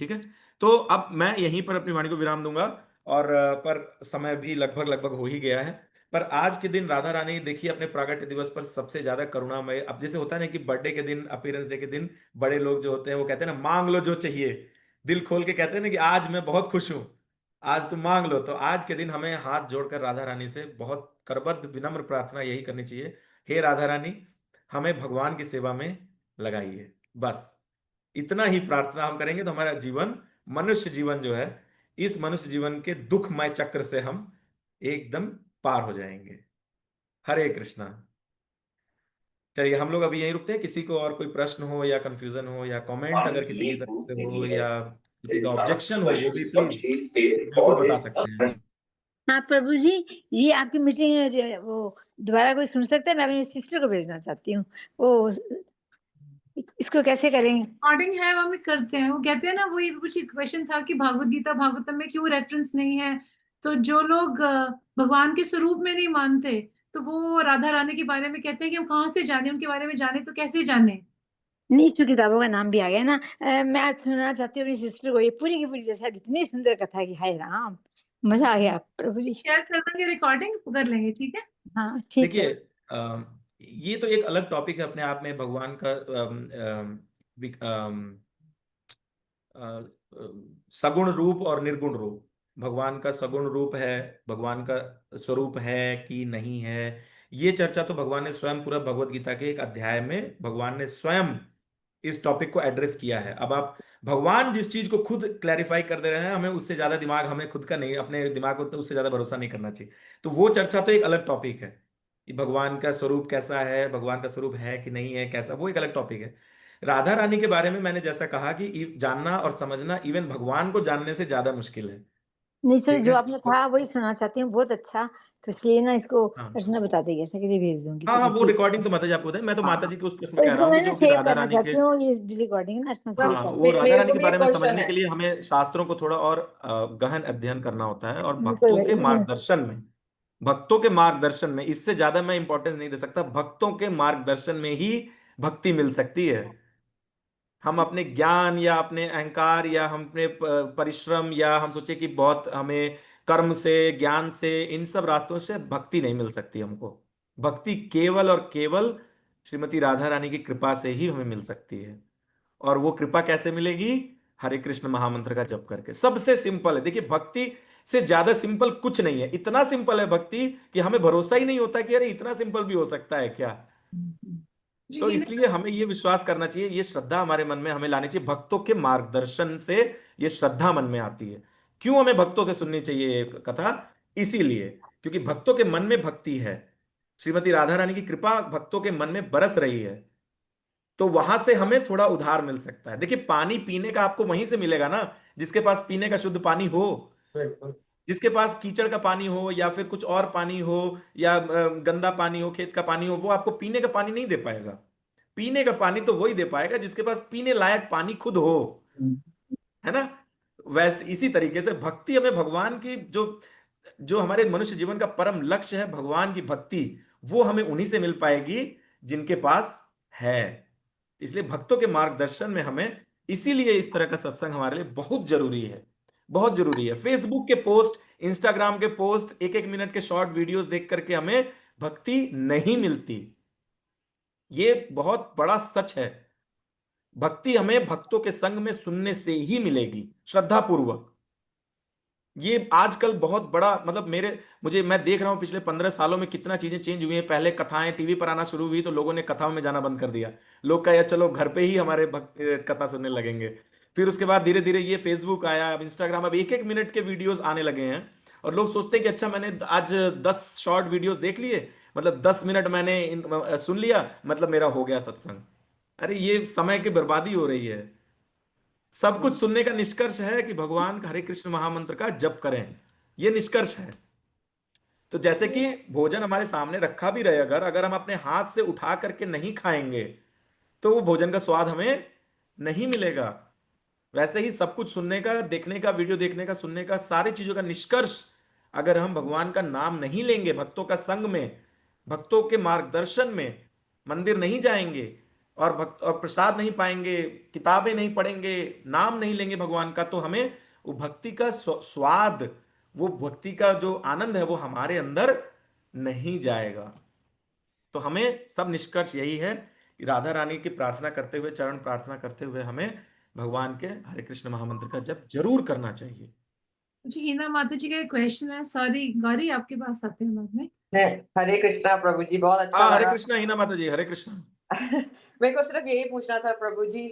S1: ठीक है। तो अब मैं यहीं पर अपनी वाणी को विराम दूंगा, और पर समय भी लगभग लगभग हो ही गया है। पर आज के दिन राधा रानी देखिए अपने प्रागट्य दिवस पर सबसे ज्यादा करुणामय, अब जैसे होता है ना कि बर्थडे के दिन, अपीयरेंस डे के दिन, बड़े लोग जो होते हैं वो कहते हैं ना, मांग लो जो चाहिए, दिल खोल के कहते हैं ना कि आज मैं बहुत खुश हूं, आज तुम मांग लो। तो आज के दिन हमें हाथ जोड़कर राधा रानी से बहुत करबद्ध विनम्र प्रार्थना यही करनी चाहिए, हे राधा रानी, हमें भगवान की सेवा में लगाइए। बस इतना ही प्रार्थना हम करेंगे तो हमारा जीवन, मनुष्य जीवन जो है, इस मनुष्य जीवन के दुखमय चक्र से हम एकदम पार हो जाएंगे। हरे कृष्णा। चलिए हम लोग अभी यहीं रुकते हैं। किसी को और कोई प्रश्न हो या कंफ्यूजन हो या कमेंट
S2: पानी
S1: अगर
S2: की
S1: किसी की
S2: एक
S1: तरफ
S2: बूंद
S1: से
S2: के
S1: हो
S2: लिए
S1: या किसी का
S2: इंसान
S1: ऑब्जेक्शन हो, वो
S2: पशु
S1: भी प्लीज
S2: पक्षी पेड़
S1: बिल्कुल
S2: पौधे
S1: बता सकते हैं।
S3: हाँ प्रभु जी, ये आपकी मीटिंग वो दोबारा कोई सुन सकता है? मैं अपनी सिस्टर को भेजना चाहती हूँ। वो इसको कैसे करेंगे?
S4: रिकॉर्डिंग है वो हम करते हैं। वो कहते हैं ना, वही कुछ क्वेश्चन था कि भागवत गीता भागवतम में क्यों रेफरेंस नहीं है। तो जो लोग भगवान के स्वरूप में नहीं मानते, तो वो राधा रानी के बारे में कहते हैं कि हम कहाँ से जाने, उनके बारे में जाने तो कैसे जाने।
S3: नीचू किताबों का नाम भी आ गया ना। मैं आज सुनना चाहती हूँ अपनी सिस्टर को, ये पूरी की पूरी जैसा इतनी सुंदर कथा है कि हाय राम, मजा आ गया प्रभु जी।
S4: शेयर कर देंगे, रिकॉर्डिंग कर लेंगे, ठीक है।
S3: हाँ ठीक है।
S1: देखिए, ये तो एक अलग टॉपिक है अपने आप में, भगवान का अ, अ, सगुण रूप और निर्गुण रूप। भगवान का सगुण रूप है, भगवान का स्वरूप है कि नहीं है, ये चर्चा तो भगवान ने स्वयं, पूरा भगवत गीता के एक अध्याय में भगवान ने स्वयं इस टॉपिक को एड्रेस किया है। अब आप, भगवान जिस चीज को खुद क्लैरिफाई कर दे रहे हैं, हमें उससे ज्यादा दिमाग, हमें खुद का नहीं, अपने दिमाग को तो उससे ज्यादा भरोसा नहीं करना चाहिए। तो वो चर्चा तो एक अलग टॉपिक है कि भगवान का स्वरूप कैसा है, भगवान का स्वरूप है कि नहीं है कैसा, वो एक अलग टॉपिक है। राधा रानी के बारे में मैंने जैसा कहा कि जानना और समझना इवन भगवान को जानने से ज्यादा मुश्किल है।
S3: नहीं सर,
S1: ठीक
S3: जो
S1: है।
S3: आपने कहा वही सुनना चाहती हूँ, बहुत अच्छा। तो इसलिए ना इसको
S1: हाँ
S3: अर्चना बता देगी, अर्चना के लिए भेज दूंगी
S1: हाँ हाँ,
S3: सर,
S1: वो
S3: ठीक।
S1: रिकॉर्डिंग तो माता जी आपको बताए, मैं तो माता
S3: हाँ,
S1: जी के उस प्रश्न में
S3: और
S1: कह रहा
S3: इसको
S1: हूँ कि
S3: मैं ना
S1: जो कि
S3: सेव
S1: राधा
S3: करना
S1: रानी के,
S3: चाहती हूँ, ये रिकॉर्डिंग ना अर्चना सेव
S1: हाँ,
S3: कर
S1: वो
S3: ले।
S1: राधा
S2: मेरे
S1: रानी
S2: को
S1: के
S2: भी एक
S1: बारे में
S2: क्वेश्चन
S1: समझने
S2: है।
S1: के लिए हमें शास्त्रों को थोड़ा और गहन अध्ययन करना होता है, और
S3: कोई
S1: भक्तों के मार्गदर्शन में, भक्तों के मार्गदर्शन में, इससे ज्यादा मैं इंपॉर्टेंस नहीं दे सकता। भक्तों के मार्गदर्शन में ही भक्ति मिल सकती है। हम अपने ज्ञान या अपने अहंकार या हम अपने परिश्रम, या हम सोचे कि बहुत हमें कर्म से, ज्ञान से, इन सब रास्तों से भक्ति नहीं मिल सकती हमको। भक्ति केवल और केवल श्रीमती राधा रानी की कृपा से ही हमें मिल सकती है। और वो कृपा कैसे मिलेगी? हरे कृष्ण महामंत्र का जप करके। सबसे सिंपल है, देखिए, भक्ति से ज्यादा सिंपल कुछ नहीं है। इतना सिंपल है भक्ति कि हमें भरोसा ही नहीं होता कि अरे इतना सिंपल भी हो सकता है क्या।
S4: जी
S1: तो
S4: हिना,
S1: इसलिए हमें ये विश्वास करना चाहिए, ये श्रद्धा हमारे मन में हमें लानी चाहिए, भक्तों के मार्गदर्शन से ये श्रद्धा मन में आती है। क्यों हमें भक्तों से सुननी चाहिए ये कथा? इसीलिए क्योंकि भक्तों के मन में भक्ति है, श्रीमती राधा रानी की कृपा भक्तों के मन में बरस रही है, तो वहां से हमें थोड़ा उधार मिल सकता है। देखिए, पानी पीने का आपको वहीं से मिलेगा ना, जिसके पास पीने का शुद्ध पानी हो।
S2: बिल्कुल।
S1: जिसके पास कीचड़ का पानी हो, या फिर कुछ और पानी हो, या गंदा पानी हो, खेत का पानी हो, वो आपको पीने का पानी नहीं दे पाएगा। पीने का पानी तो वही दे पाएगा जिसके पास पीने लायक पानी खुद हो, है ना। वैसे इसी तरीके से भक्ति हमें भगवान की, जो जो हमारे मनुष्य जीवन का परम लक्ष्य है, भगवान की भक्ति, वो हमें उन्हीं से मिल पाएगी जिनके पास है। इसलिए भक्तों के मार्गदर्शन में हमें, इसीलिए इस तरह का सत्संग हमारे लिए बहुत जरूरी है, बहुत जरूरी है। फेसबुक के पोस्ट, इंस्टाग्राम के पोस्ट, एक एक मिनट के शॉर्ट वीडियोस देख करके हमें भक्ति नहीं मिलती। ये बहुत बड़ा सच है। भक्ति हमें भक्तों के संग में सुनने से ही मिलेगी, श्रद्धा पूर्वक। ये आजकल बहुत बड़ा, मतलब मैं देख रहा हूं पिछले 15 सालों में कितना चीजें चेंज हुई हैं। पहले कथाएं टीवी पर आना शुरू हुई तो लोगों ने कथाओं में जाना बंद कर दिया। लोग कहा यार चलो घर पे ही हमारे कथा सुनने लगेंगे। फिर उसके बाद धीरे धीरे ये फेसबुक आया, अब इंस्टाग्राम, अब एक एक मिनट के वीडियोस आने लगे हैं। और लोग सोचते हैं कि अच्छा, मैंने आज 10 शॉर्ट वीडियोस देख लिए, मतलब 10 मिनट मैंने सुन लिया, मतलब मेरा हो गया सत्संग। अरे ये समय की बर्बादी हो रही है। सब कुछ सुनने का निष्कर्ष है कि भगवान हरे कृष्ण महामंत्र का जप करें, ये निष्कर्ष है। तो जैसे कि भोजन हमारे सामने रखा भी रहे, अगर अगर हम अपने हाथ से उठा करके नहीं खाएंगे तो वो भोजन का स्वाद हमें नहीं मिलेगा। वैसे ही सब कुछ सुनने का, देखने का, वीडियो देखने का, सुनने का, सारी चीजों का निष्कर्ष, अगर हम भगवान का नाम नहीं लेंगे, भक्तों का संग में, भक्तों के मार्गदर्शन में, मंदिर नहीं जाएंगे और भक्त और प्रसाद नहीं पाएंगे, किताबें नहीं पढ़ेंगे, नाम नहीं लेंगे भगवान का, तो हमें वो भक्ति का स्वाद, वो भक्ति का जो आनंद है वो हमारे अंदर नहीं जाएगा। तो हमें सब निष्कर्ष यही है कि राधा रानी की प्रार्थना करते हुए, चरण प्रार्थना करते हुए, हमें भगवान के हरे कृष्ण महामंत्र का जप जरूर करना चाहिए।
S4: जी हिना माता जी का एक क्वेश्चन है, सॉरी गौरी आपके पास आते हैं बाद में।
S2: हरे कृष्णा प्रभु जी, बहुत अच्छा
S1: हाँ, हरे
S2: लगा।
S1: कृष्णा हीना माता जी, हरे कृष्णा।
S2: मेरे को सिर्फ यही पूछना था प्रभु जी,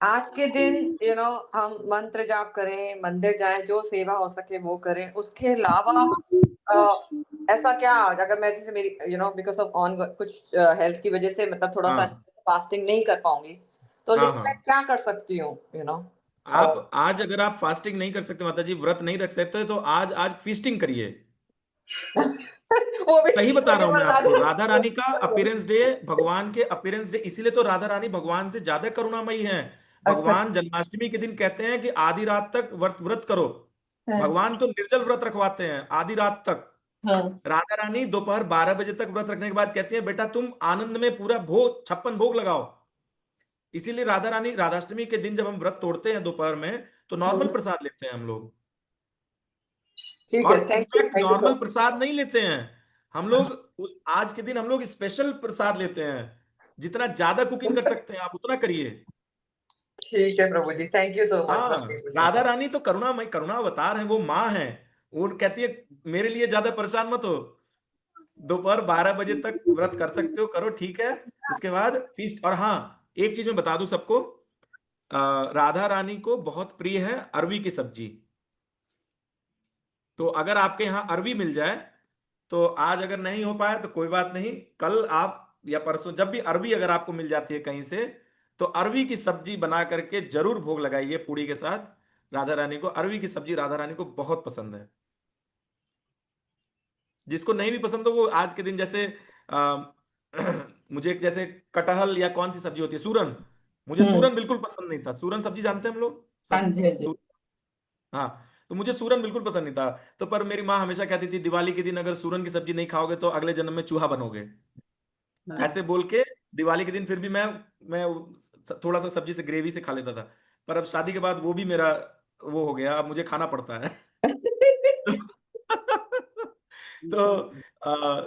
S2: आज के दिन हम मंत्र जाप करें, मंदिर जाएं, जो सेवा हो सके वो करें, उसके अलावा ऐसा क्या, अगर मैं जैसे मेरी बिकॉज ऑफ ऑन कुछ हेल्थ की वजह से, मतलब थोड़ा सा
S1: हाँ
S2: फास्टिंग नहीं कर पाऊंगी, तो
S1: हाँ
S2: लेकिन मैं
S1: हाँ,
S2: क्या कर सकती हूँ
S1: आप आज अगर आप फास्टिंग नहीं कर सकते माता जी, व्रत नहीं रख सकते, तो आज आज फीस्टिंग करिए।
S2: वो भी
S1: सही बता रहा हूं मैं
S2: केवल
S1: आपको,
S2: राधा
S1: राधा रानी का अपीयरेंस डे, भगवान के अपीयरेंस डे, इसीलिए तो राधा रानी भगवान से ज्यादा करुणामयी हैं।
S2: अच्छा।
S1: भगवान जन्माष्टमी के दिन कहते हैं कि आधी रात तक व्रत व्रत करो।
S2: हाँ
S1: भगवान तो निर्जल व्रत रखवाते हैं आधी रात तक।
S2: हाँ।
S1: राधा रानी दोपहर 12 बजे तक व्रत रखने के बाद कहती है बेटा तुम आनंद में पूरा भोग 56 भोग लगाओ। इसीलिए राधा रानी राधाष्टमी के दिन जब हम व्रत तोड़ते हैं दोपहर में, तो नॉर्मल
S2: हम्म,
S1: प्रसाद लेते हैं हम लोग।
S2: ठीक है,
S1: और in fact
S2: thank you
S1: normal
S2: sir.
S1: Prasad नहीं लेते हैं हम लोग। आज के दिन हम लोग स्पेशल प्रसाद लेते हैं। जितना ज्यादा कुकिंग कर सकते हैं आप उतना करिए।
S2: ठीक है प्रभु जी, थैंक यू सो मच, बस ये
S1: हाँ,
S2: पूछना
S1: राधा
S2: था।
S1: रानी तो करुणामय करुणा अवतार है, वो माँ है। वो कहती है मेरे लिए ज्यादा परेशान मत हो, दोपहर 12 बजे तक व्रत कर सकते हो करो, ठीक है। उसके बाद फीस्ट। और हाँ, एक चीज मैं बता दूं सबको, राधा रानी को बहुत प्रिय है अरवी की सब्जी। तो अगर आपके यहाँ अरवी मिल जाए, तो आज अगर नहीं हो पाया तो कोई बात नहीं, कल आप या परसों जब भी अरवी अगर आपको मिल जाती है कहीं से, तो अरवी की सब्जी बना करके जरूर भोग लगाइए पूड़ी के साथ। राधा रानी को अरवी की सब्जी राधा रानी को बहुत पसंद है। जिसको नहीं भी पसंद हो वो आज के दिन जैसे मुझे जैसे कटहल या कौन सी सब्जी होती है, सूरन। मुझे
S2: हम्म।
S1: सूरन बिल्कुल पसंद नहीं था। सूरन सब्जी जानते हैं हम लोग
S2: हाँ
S1: सब।
S2: जी, हाँ जी।
S1: हाँ, तो मुझे सूरन बिल्कुल पसंद नहीं था। तो पर मेरी माँ हमेशा कहती थी दिवाली के दिन अगर सूरन की सब्जी नहीं खाओगे तो अगले जन्म में चूहा बनोगे।
S2: हाँ।
S1: ऐसे बोल के दिवाली के दिन फिर भी मैं थोड़ा सा सब्जी से ग्रेवी से खा लेता था। पर अब शादी के बाद वो भी मेरा वो हो गया, अब मुझे खाना पड़ता है। तो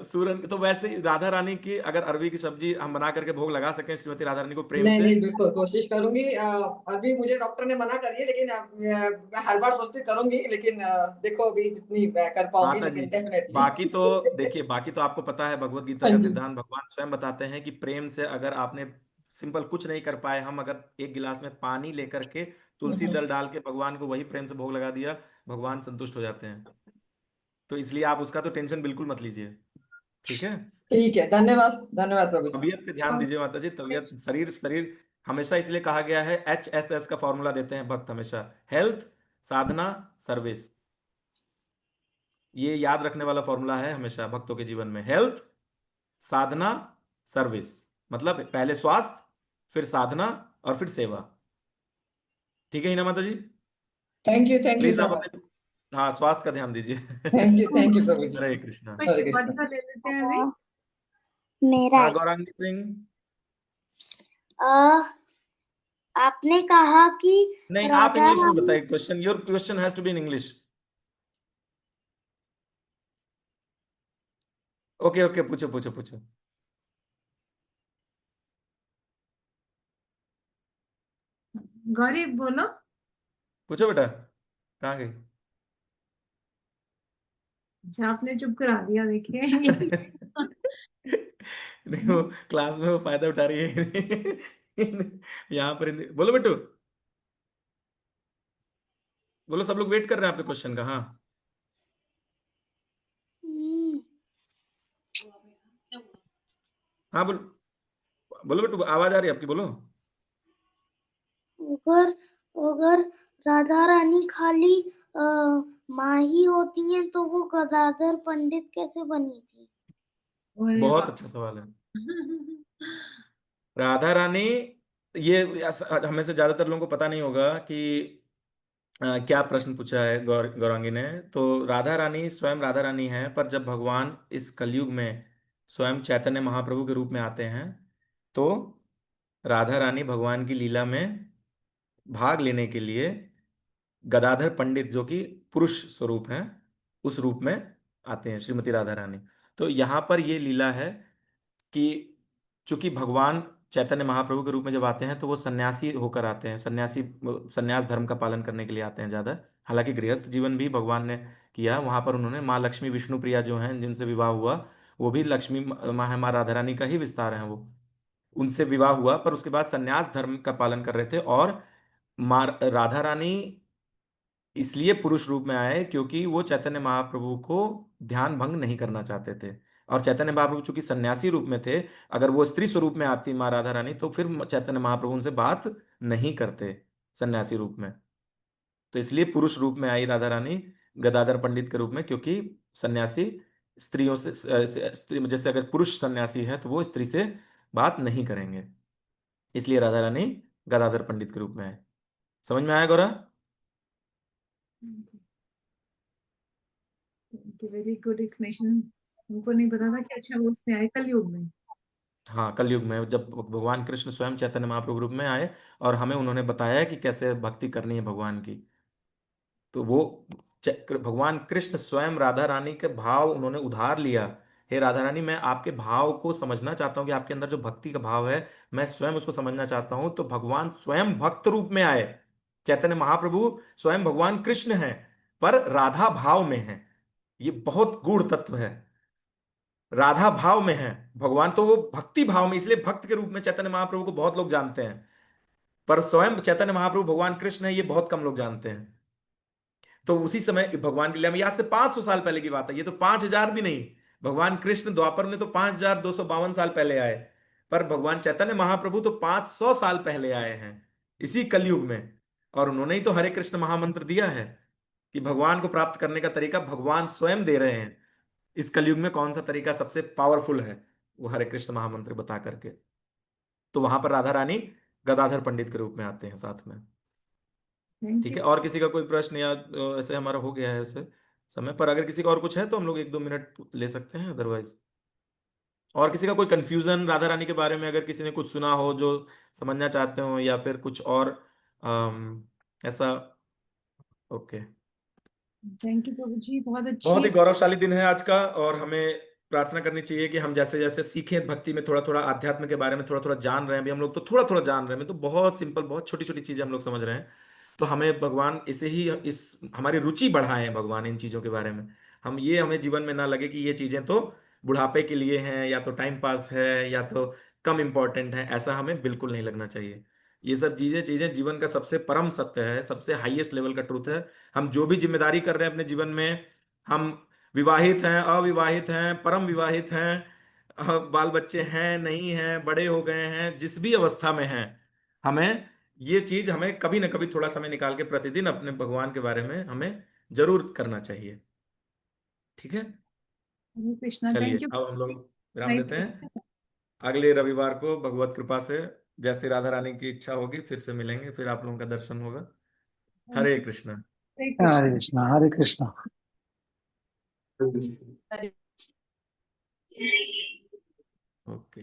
S1: सूरन तो वैसे ही राधा रानी की अगर अरवी की सब्जी हम बना करके भोग लगा सकें श्रीमती राधा रानी को प्रेम
S2: नहीं
S1: से।
S2: नहीं, बिल्कुल कोशिश करूंगी। अभी मुझे डॉक्टर ने मना करी है, लेकिन मैं हर बार सोचती करूंगी, लेकिन देखो अभी जितनी मैं कर पाऊंगी,
S1: माता जी,
S2: लेकिन डेफिनेटली।
S1: बाकी तो देखिए, बाकी तो आपको पता है भगवत गीता
S2: हाँ
S1: का
S2: जी।
S1: सिद्धांत भगवान स्वयं बताते हैं कि प्रेम से अगर आपने सिंपल कुछ नहीं कर पाए, हम अगर एक गिलास में पानी लेकर के तुलसी
S2: हम्म,
S1: दल डाल के भगवान को वही प्रेम से भोग लगा दिया, भगवान संतुष्ट हो जाते हैं। तो इसलिए आप उसका तो टेंशन बिल्कुल मत लीजिए, ठीक है।
S2: ठीक है, धन्यवाद धन्यवाद प्रभु जी।
S1: तबीयत पे ध्यान दीजिए माता जी, तबीयत शरीर शरीर हमेशा, इसलिए कहा गया है HSS का फॉर्मूला देते हैं भक्त हमेशा, हेल्थ, साधना, सर्विस। ये याद रखने वाला फॉर्मूला है हमेशा भक्तों के जीवन में, हेल्थ, साधना, सर्विस। मतलब पहले स्वास्थ्य, फिर साधना, और फिर सेवा। ठीक है ही ना माता जी।
S2: थैंक यू
S1: प्लीज
S2: सो
S1: आप
S2: मच।
S1: अपने, हाँ, स्वास्थ्य का ध्यान दीजिए।
S2: थैंक यू प्रभु जी।
S1: हरे कृष्णा।
S2: हरे
S4: क्वेश्चन
S2: कृष्णा।
S4: बढ़िया ले लेते हैं अभी।
S5: मेरा
S1: हाँ,
S5: है।
S1: गौरांगी सिंह।
S5: आपने कहा कि
S1: नहीं, आप
S5: राधा
S1: इंग्लिश में
S5: रानी
S1: बताइए question, your question has to be in English. Okay okay, पूछो पूछो पूछो।
S4: गौरी बोलो।
S1: पूछो बेटा, कहाँ गई?
S4: अच्छा, आपने चुप करा दिया, देखिए।
S1: नहीं, वो क्लास में वो फायदा उठा रही है। यहाँ पर बोलो बेटू, बोलो, सब लोग वेट कर रहे हैं आपके क्वेश्चन का। हाँ,
S5: हम्म,
S1: हाँ, बोलो, बोलो बेटू, आवाज आ रही है आपकी, बोलो।
S5: अगर अगर राधा रानी खाली अ, माँ ही होती हैं तो वो गदाधर पंडित कैसे बनी थी?
S4: अरे
S1: बहुत
S4: वाह।
S1: अच्छा सवाल है। राधा रानी, ये हमें से ज्यादातर लोगों को पता नहीं होगा कि क्या प्रश्न पूछा है गौरांगी ने। तो राधा रानी स्वयं राधा रानी है, पर जब भगवान इस कलयुग में स्वयं चैतन्य महाप्रभु के रूप में आते हैं, तो राधा रानी भगवान की लीला में भाग लेने के लिए गदाधर पंडित, जो कि पुरुष स्वरूप हैं, उस रूप में आते हैं श्रीमती राधा रानी। तो यहाँ पर ये लीला है कि चूंकि भगवान चैतन्य महाप्रभु के रूप में जब आते हैं तो वो सन्यासी होकर आते हैं, सन्यासी, सन्यास धर्म का पालन करने के लिए आते हैं ज्यादा। हालांकि गृहस्थ जीवन भी भगवान ने किया, वहां पर उन्होंने माँ लक्ष्मी विष्णु प्रिया जो हैं जिनसे विवाह हुआ, वो भी लक्ष्मी माँ है, माँ राधा रानी का ही विस्तार है वो। उनसे विवाह हुआ, पर उसके बाद सन्यास धर्म का पालन कर रहे थे। और माँ राधा रानी इसलिए पुरुष रूप में आए क्योंकि वो चैतन्य महाप्रभु को ध्यान भंग नहीं करना चाहते थे। और चैतन्य महाप्रभु चूंकि सन्यासी रूप में थे, अगर वो स्त्री स्वरूप में आती माँ राधा रानी, तो फिर चैतन्य महाप्रभु उनसे बात नहीं करते सन्यासी रूप में। तो इसलिए पुरुष रूप में आई राधा रानी, गदाधर पंडित के रूप में, क्योंकि सन्यासी स्त्रियों से स्त्री जैसे अगर पुरुष सन्यासी है तो वो स्त्री से बात नहीं करेंगे, इसलिए राधा रानी गदाधर पंडित के रूप में है। समझ में आया गौरा?
S4: Very good explanation. हमको नहीं पता था कि अच्छा वो उसमें आए कलयुग में।
S1: हाँ, कलयुग में जब भगवान कृष्ण स्वयं चैतन्य महाप्रभु रूप में आए और हमें उन्होंने बताया कि कैसे भक्ति करनी है भगवान की, तो वो भगवान कृष्ण स्वयं राधा रानी के भाव उन्होंने उधार लिया। हे राधा रानी, मैं आपके भाव को समझना चाहता हूँ कि आपके अंदर जो भक्ति का भाव है मैं स्वयं उसको समझना चाहता हूँ। तो भगवान स्वयं भक्त रूप में आए। चैतन्य महाप्रभु स्वयं भगवान कृष्ण हैं पर राधा भाव में है। ये बहुत गूढ़ तत्व है। राधा भाव में है भगवान, तो वो भक्ति भाव में, इसलिए भक्त के रूप में चैतन्य महाप्रभु को बहुत लोग जानते हैं, पर स्वयं चैतन्य महाप्रभु भगवान कृष्ण है ये बहुत कम लोग जानते हैं। तो उसी समय भगवान की लीला में, आज से 500 साल पहले की बात है, ये तो 5000 भी नहीं। भगवान कृष्ण द्वापर में तो 5252 साल पहले आए, पर भगवान चैतन्य महाप्रभु तो 500 साल पहले आए हैं इसी कलयुग में। और उन्होंने ही तो हरे कृष्ण महामंत्र दिया है कि भगवान को प्राप्त करने का तरीका भगवान स्वयं दे रहे हैं। इस कलयुग में कौन सा तरीका सबसे पावरफुल है, वो हरे कृष्ण महामंत्र बता करके। तो वहां पर राधा रानी गदाधर पंडित के रूप में आते हैं साथ में।
S4: थैंक
S1: ठीक
S4: यू।
S1: है, और किसी का कोई प्रश्न या ऐसे हमारा हो गया है ऐसे समय पर, अगर किसी का और कुछ है तो हम लोग 1-2 मिनट ले सकते हैं, अदरवाइज और किसी का कोई कंफ्यूजन राधा रानी के बारे में, अगर किसी ने कुछ सुना हो जो समझना चाहते हो या फिर कुछ और ऐसा। ओके।
S4: थैंक यू प्रभु जी, बहुत
S1: बहुत
S4: अच्छी।
S1: ही गौरवशाली दिन है आज का, और हमें प्रार्थना करनी चाहिए कि हम जैसे जैसे सीखें भक्ति में, थोड़ा थोड़ा अध्यात्म के बारे में थोड़ा थोड़ा जान रहे हैं। अभी हम लोग तो थोड़ा थोड़ा जान रहे हैं, तो बहुत सिंपल, बहुत छोटी छोटी चीजें हम लोग समझ रहे हैं। तो हमें भगवान इसे ही, इस हमारी रुचि बढ़ाएं भगवान इन चीजों के बारे में। हमें जीवन में ना लगे कि ये चीजें तो बुढ़ापे के लिए हैं या तो टाइम पास है या तो कम इंपॉर्टेंट है, ऐसा हमें बिल्कुल नहीं लगना चाहिए। ये सब चीजें चीजें जीवन का सबसे परम सत्य है, सबसे हाईएस्ट लेवल का ट्रूथ है। हम जो भी जिम्मेदारी कर रहे हैं अपने जीवन में, हम विवाहित हैं, अविवाहित हैं, परम विवाहित हैं, बाल बच्चे हैं नहीं हैं, बड़े हो गए हैं, जिस भी अवस्था में हैं, हमें ये चीज, हमें कभी ना कभी थोड़ा समय निकाल के प्रतिदिन अपने भगवान के बारे में हमें जरूर करना चाहिए। ठीक है,
S4: हरे कृष्णा।
S1: चलिए
S4: थैंक यू
S1: अब हम
S4: प्रभु
S1: लोग
S4: जी।
S1: विराम
S4: नाइस
S1: देते हैं।
S4: सेशन।
S1: अगले रविवार को भगवत कृपा से, जैसे राधा रानी की इच्छा होगी, फिर से मिलेंगे, फिर आप लोगों का दर्शन होगा।
S4: Thank
S1: Hare
S4: you.
S1: Krishna.
S4: Hare
S6: Hare
S4: Krishna.
S6: Krishna Hare Krishna.
S2: Hare
S1: okay.